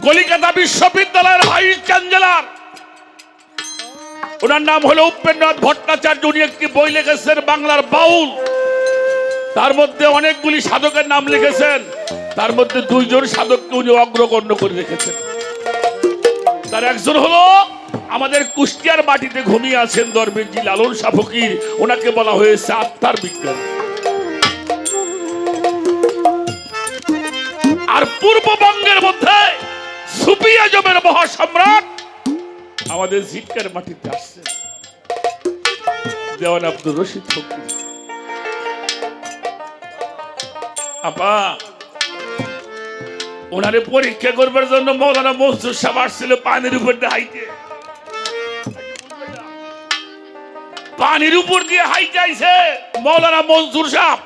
কলিকাতা বিশ্ববিদ্যালয়ের ভাইস চ্যান্সেলর, ওনার নাম হলো উপেন্দ্রনাথ ভট্টাচার্য। উনি একটি বই লিখেছেন বাংলার বাউল, তার মধ্যে অনেকগুলি সাধকের নাম লিখেছেন, তার মধ্যে 2 জন সাধককে উনি অগ্রগণ্য করে রেখেছেন। তার একজন হলো আমাদের কুষ্টিয়ার মাটিতে ঘুমিয়ে আছেন দরবেশজি লালন শাহ ফকির, ওনাকে বলা হয়েছে আত্মার বিজ্ঞান। আর পূর্ববঙ্গের মধ্যে সুফি আজমের মহাসম্রাট আমাদের জিটকার মাটিতে আসছে দেওয়ান আব্দুর রশিদ ফকির। আপা ওনারে পরীক্ষা করবার জন্য মৌলানা মনসুর সাহেব আসছিল পানির উপর দিয়ে হাইতে, পানির উপর দিয়ে হাইতে আইছে মৌলানা মনসুর সাহেব,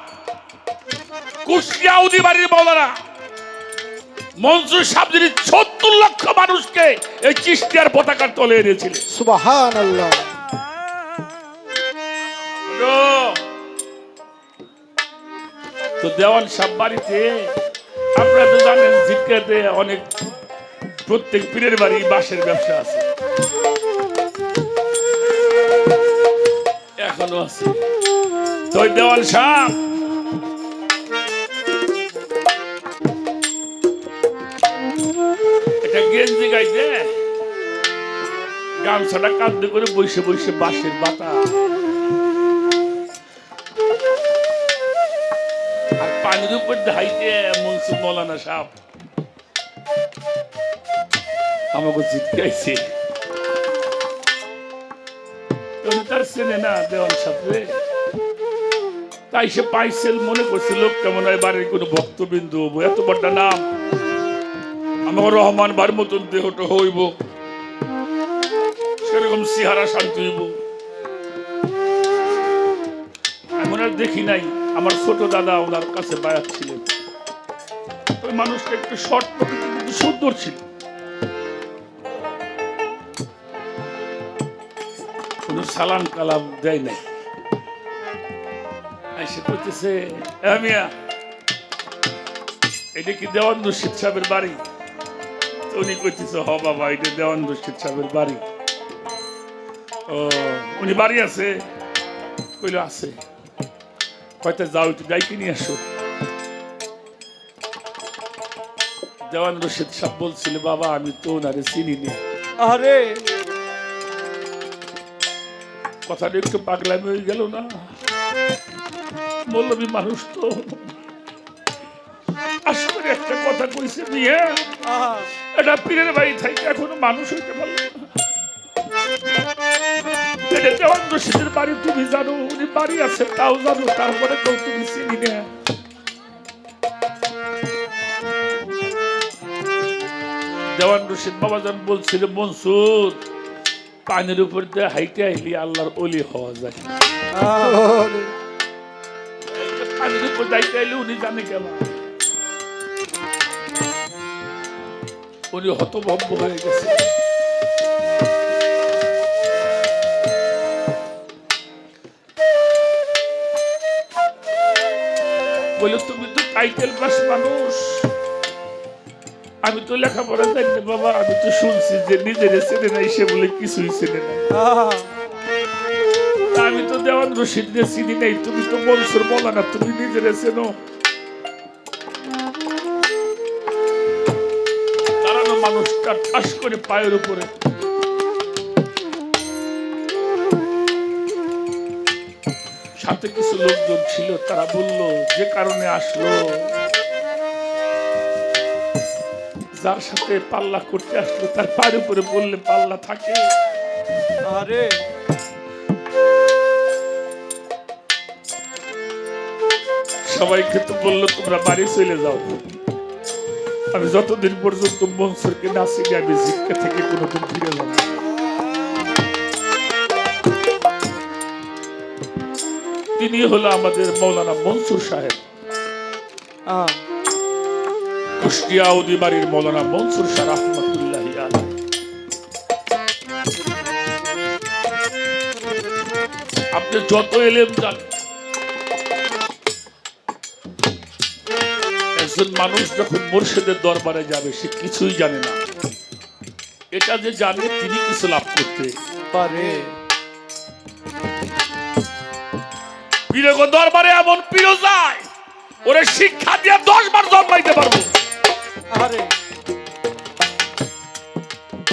কুষ্টিয়া উদিবাড়ির মৌলানা মনসুর সাহেব যিনি ৭০ লক্ষ মানুষকে এই চিশতিয়ার পতাকার তলে এনেছিলেন। সুবহানাল্লাহ। তো দেওয়ান সাহেব বাড়িতে আপনারা তো জানেন জিটকাতে অনেক প্রত্যেক পীরের বাড়ি বাঁশের ব্যবসা আছে, এখনো আছে। তো ওই দেওয়ান সাহেব একটা গেঞ্জি গাইতে গামছাটা কাঁদতে করে বসে বসে বাঁশের বাতা আর পানির উপর দাইতে মনসুর মৌলানা সাহেব আমাকে জিজ্ঞাসে তার চেনে না দেওয়ান সাহেব, তাই সে পাইছেল মনে করছে লোকটা মনে হয় বাড়ির কোনো ভক্তবিন্দু হবো, এত বড় নাম আমার রহমান বার মতন দেহটা হইব, সেরকম সিহারা শান্তি হইব। এমন আর দেখি নাই। আমার ছোট দাদা ওনার কাছে বায়াত ছিলেন, ওই মানুষটা একটু শর্ট প্রকৃতি কিন্তু সুন্দর ছিল, কোন সালাম কালাম দেয় নাই। এসে করতেছে মিয়া এটা কি দেওয়ান রশিদ সাহেবের বাড়ি? উনি কইতেছে হ বাবা এটা দেওয়ান রশিদ সাহেবের বাড়ি। ও উনি বাড়ি আছে? কইল আছে। কয়টা যাও একটু ডাইকে নিয়ে আসো। দেওয়ান রশিদ সাহেব বলছিল বাবা আমি তো ওনারে চিনি নি। আরে কথাটা একটু পাগলামি হয়ে গেল না? মৌলবী মানুষ তো আসলে একটা কথা কইছে মিয়া, এটা পীরের বাড়ি থাকে এখনো মানুষ হইতে পারল না। এটা দেওয়ান রশিদের বাড়ি তুমি জানো, উনি বাড়ি আছে তাও জানো, তারপরে তো তুমি চিনি না। দেওয়ান রশিদ বাবাজান বলছিল মনসুর পানির উপর দিয়ে হাইটে আইলি আল্লাহর ওলি হওয়া যায়। পানির উপর দায়িত্ব আইলে উনি জানে কেমন, উনি হতভম্ব হয়ে গেছে। বলে তুমি তো টাইটেল পাস মানুষ, আমি তো লেখাপড়া জানি না বাবা, আমি তো শুনছি যে নিজের চেনে নাই সে বলে কিছুই চেনে না। আমি তো দেওয়ান রশিদ চিনি নাই, তুমি তো মনসুর মৌলানা, তুমি নিজের চেনো। দাঁড়ানো মানুষটা ঠাস করে পায়ের উপরে সাথে কিছু লোকজন ছিল, তারা বলল যে কারণে আসলো, যার সাথে পাল্লা করতে আসলো তার পায়ের উপরে বললে পাল্লা থাকে। আরে সবাইকে তো বললো তোমরা বাড়ি চলে যাও, আমি যতদিন পর্যন্ত মনসুরকে না চিনি আমি জিজ্ঞা থেকে কোনোদিন ফিরে যাব না। তিনি হলো আমাদের মৌলানা মনসুর সাহেব, কুষ্টিয়া উদিবাড়ির মৌলানা মনসুর শাহ রাহমাতুল্লাহি আলাইহি। আপনি যত এলেম জানেন, একজন মানুষ যখন মুর্শিদের দরবারে যাবে সে কিছুই জানে না, এটা যে জানে তিনি কিছু লাভ করতে পারে। পীরের দরবারে এমন পীর যায় ওরে শিক্ষা দিয়ে 10 বার জন্মাইতে পারবো। আরে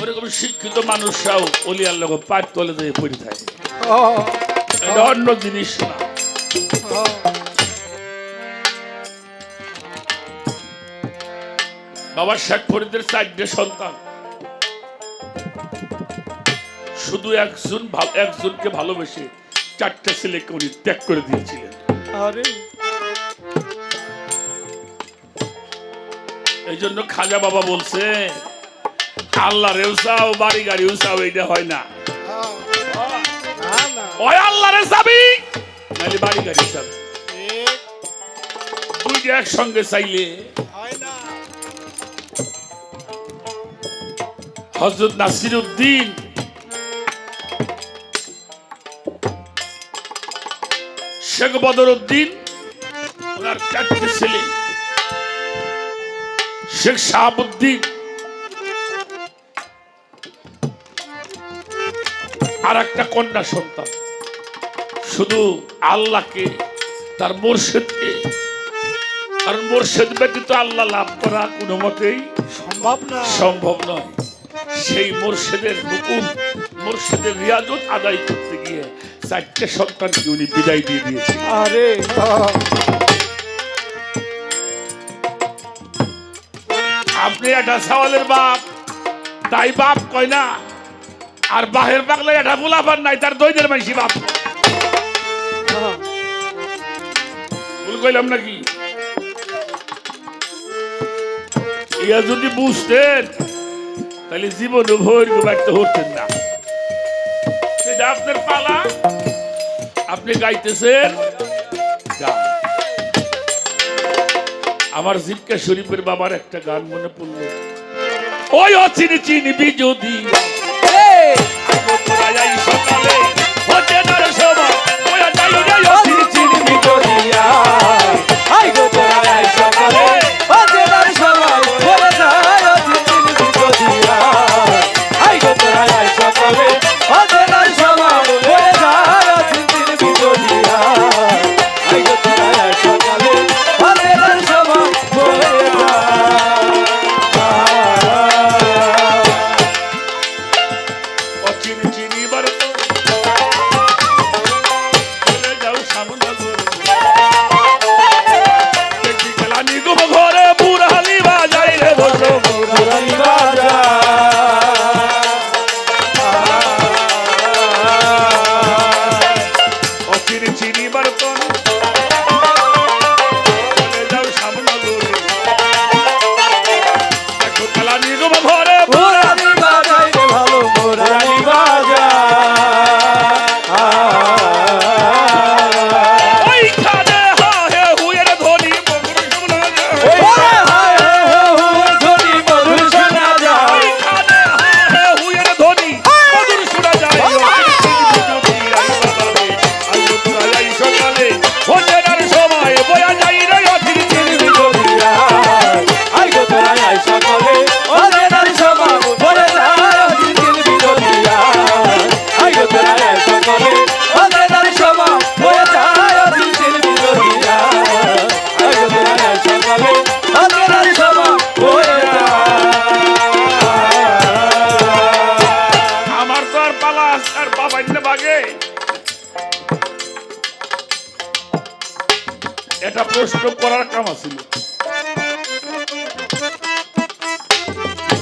ওরকম শিক্ষিত মানুষরাও ওলি আল্লাহ পায়ের তলে দিয়ে পড়ে থাকে, এটা অন্য জিনিস না। বাবা শেখ ফরিদের 4টে সন্তান, শুধু একজনকে ভালোবেসে 4টে ছেলেকে উনি ত্যাগ করে দিয়েছিলেন। আরে এই জন্য খাজা বাবা বলছে আল্লাহ রেও চাও বাড়ি গাড়িও চাও, এইটা হয় না। না না ওই আল্লাহ রে চাবি নাহলে বাড়ি গাড়ি চাবি, ঠিক দুইটা একসঙ্গে চাইলে হয় না। হযরত নাসিরউদ্দিন শেখ বদরউদ্দিন ওনার 4টে ছেলে, শেখ শাহাবুদ্দিন আর একটা কন্যা সন্তান। শুধু আল্লাহকে তার মুর্শিদকে, কারণ মুর্শিদ ব্যতীত আল্লাহ লাভ করা কোনো মতেই সম্ভব না। সম্ভব নয়। সেই মুর্শিদের হুকুম, মুর্শিদের রিয়াজত আদায় করতে গিয়ে 4টে সন্তানকে উনি বিদায় দিয়ে দিয়েছেন। আরে আপনি একটা সওয়ালের বাপ, তাই বাপ কয় না, আর বাহের পাগলে এটা গোলাপান নাই, তার দইদের মাইসি বাপ। ভুল কইলাম নাকি? ইয়া যদি বুঝতেন তাহলে জীবনে ভোর বাড়তে হতেন না। সেটা আপনার পালা, আপনি গাইতেছেন গান। আমার জিক্কা শরীফের বাবার একটা গান মনে পড়লো, ওই অচিনি চিনিবি যদি সকালে হতে না রে সবাই, ওই যাই রে অচিনি চিনিবি যদি আই গো তোরা আই সকালে অচেনার সবাই বলে যায় অচিন বিপদিয়া। আই গো তোরা আই সকালে অচেনার সবাই বলে যায় অচিন বিপদিয়া। আই গো তোরা আই সকালে অচেনার সবাই বলে অচিনি চিনিবার চলে যাও সামনে দেখি খেলা নিগুম ঘরে বুড়ালি বাজাই রে বসো পুরানি বাজা। অচিনি চিনিবার তন চলে যাও সামনে দেখো খেলা নিগুম ঘরে পুরানি বাজাই রে ভালো পুরানি বাজা। ওইখানে হাহে হুয়ের ধ্বনি মধুর শোনা যায়। ওরে হায় ধনী মধুর শোনা যায়। ওইখানে হাহে হুয়ের ধ্বনি মধুর শোনা যায়। আইলো তোরা আই সকালে ভোজনের সময় বয়া যাই রে অচিনি চিনিবি বিপদিয়া। আই গো তোরা আই সকালে অচেনার সবাই বলে যায় অচিন বিপদিয়া। আই গো তোরা আই সকালে অচেনার সবাই বলে যায় অচিন বিপদিয়া। আই গো তোরা আই সকালে অচেনার সবাই বলে যায়। আমার তো আর পালা আর বাবান্য বাগে। এটা প্রশ্ন করার কাম ছিল,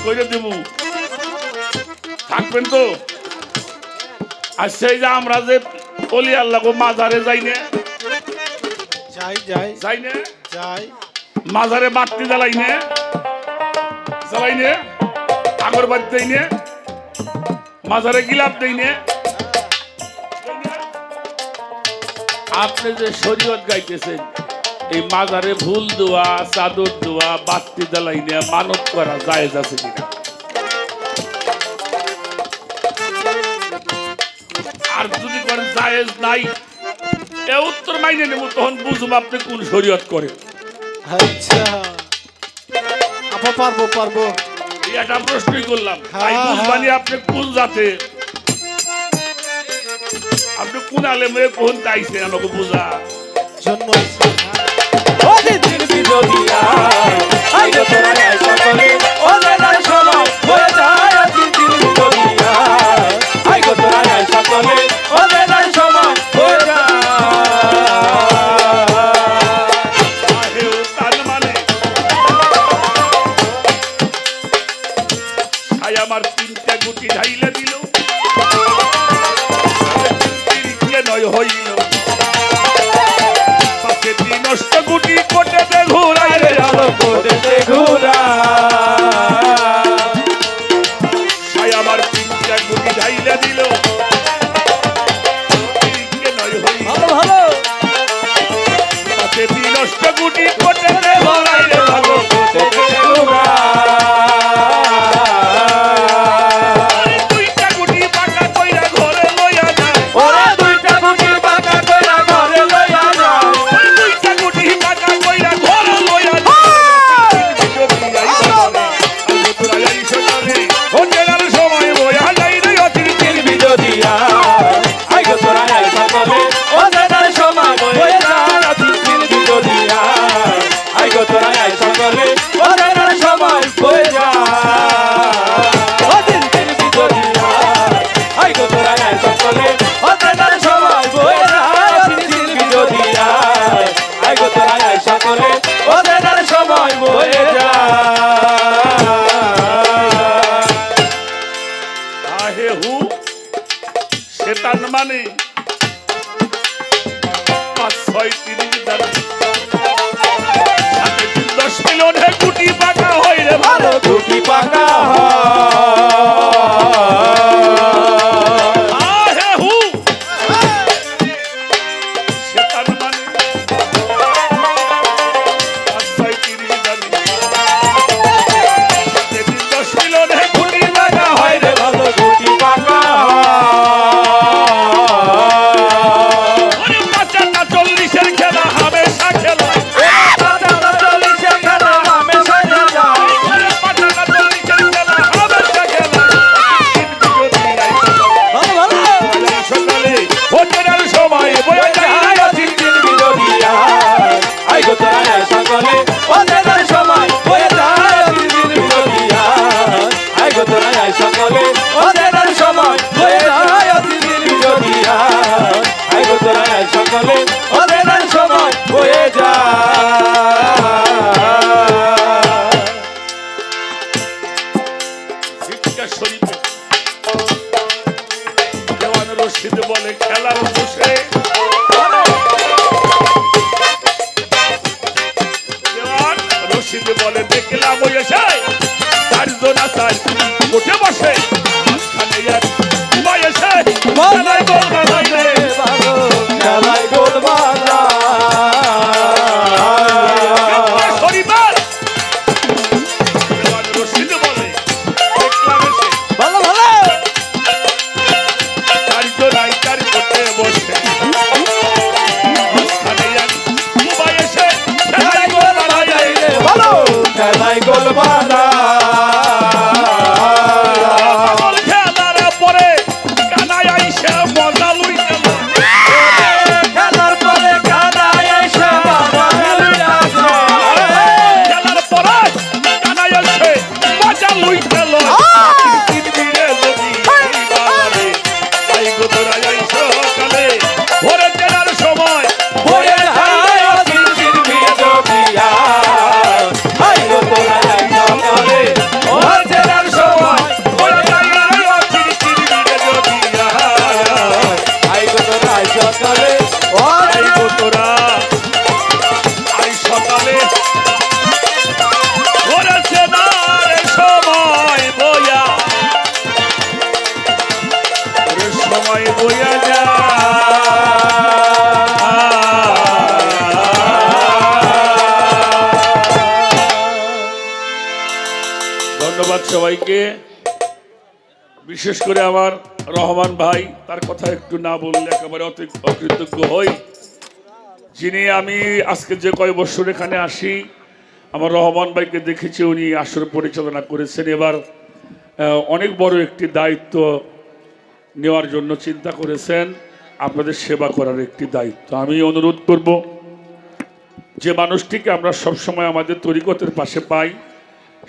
কইরে দেব থাকবেন তো। আর সেই যে আমরা যে অলি আল্লাহ গো মাজারে যাই না, যাই যাই যাই না যাই মাজারে বাতি জ্বালাই না, জ্বালাই না আগরবাতি দেই না, মাজারে গিলাপ দেই না। আপনি যে শরীয়ত গাইতেছেন, এই মাজারে ফুল দোয়া, চাদর দোয়া, বাতি জ্বালাই না মানত করা জায়েজ আছে কিনা? আর যদি করেন জায়েজ নাই, এ উত্তর মাইনে নেব, তখন বুঝবো আপনি কোন শরীয়ত করেন। আচ্ছা আপা পারবো পারবো। এই একটা প্রশ্নই করলাম, তাই হ্যাঁ, বুঝবানি আপনি কোন জাতে, আপনি কোন আলেমে কোন তাইছেন আমাকে বোঝা। জন্ম অচিন বিপদিয়া। আই গো তোরা আই সকালে অচেনার সবাই বলে যায় অচিন বিপদিয়া। আই গো তোরা আই সকালে অচেনার সবাই বলে যায়। আহেও তার মানে ছাই আমার 3টা গুটি ঢাইলে দিল, নয় হইল পাশে 3 নষ্ট গুটি কোটে দে ঘুরাই রে আলো করে ঘুরা মানে 5-6-30 দ্বারা 10 মিলিয়নে গুটি পাকা হয় রে ভালো গুটি পাকা আহে হু সে তার মানে 5-6-30 দ্বারা 10 মিলিয়নে গুটি পাকা হয় রে ভালো গুটি পাকা ওরে 40-এর খেলা হামেশা খেলা সকলে অদেনার সময় হয়ে যায় ভিক্ষা শরীফে দেওয়ান রশিদ বলে খেলার বসে দেওয়ান রশিদ বলে দেখলাম ওই এসে চারজন আসার উঠে বসে মাঝখানে এক ভাই এসে খেলায় গোল বানাইলে খেলায় গোল বাজা শরীফের দেওয়ান রশিদ বলে দেখলাম এসে ভালো ভালো চারজন আইকার করতে বসে মাঝখানে এক ভাই এসে খেলায় গোল বানাইলে ভালো খেলায় গোল বাজা খেলার পরে কানায় আইসা মজা লুইতে খেলার পরে কানায় এসে খেলার পরে কানায় এসে মজা লুইতে ভোরে জেলার সময় বয়ে যায় অতিথির বিজবিয়া হাই গো তোরা যাই সকালে ও জেলার সময় ভোরে যায় অতিথির বিরোধিয়া হাই গো তোরা যাই সকালে ও এই তোরা আই সকালে ভোরে জেলার সময় বইয়া ভোরের সময় বইয়া যা ধন্যবাদ সবাইকে বিশেষ করে আমার রহমান ভাই তার কথা একটু না বললে একেবারে অকৃতজ্ঞ হই যিনি আমি আজকে যে কয় বছর এখানে আসি আমার রহমান ভাইকে দেখেছি উনি আসর পরিচালনা করেছেন এবার অনেক বড় একটি দায়িত্ব নেওয়ার জন্য চিন্তা করেছেন আপনাদের সেবা করার একটি দায়িত্ব আমি অনুরোধ করব যে মানুষটিকে আমরা সবসময় আমাদের তরিকতের পাশে পাই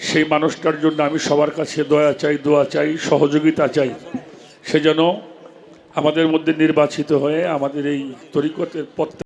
সেই মানুষটার জন্য আমি সবার কাছে দয়া চাই দোয়া চাই সহযোগিতা চাই সে যেন আমাদের মধ্যে নির্বাচিত হয়ে আমাদের এই তরিকতের পথ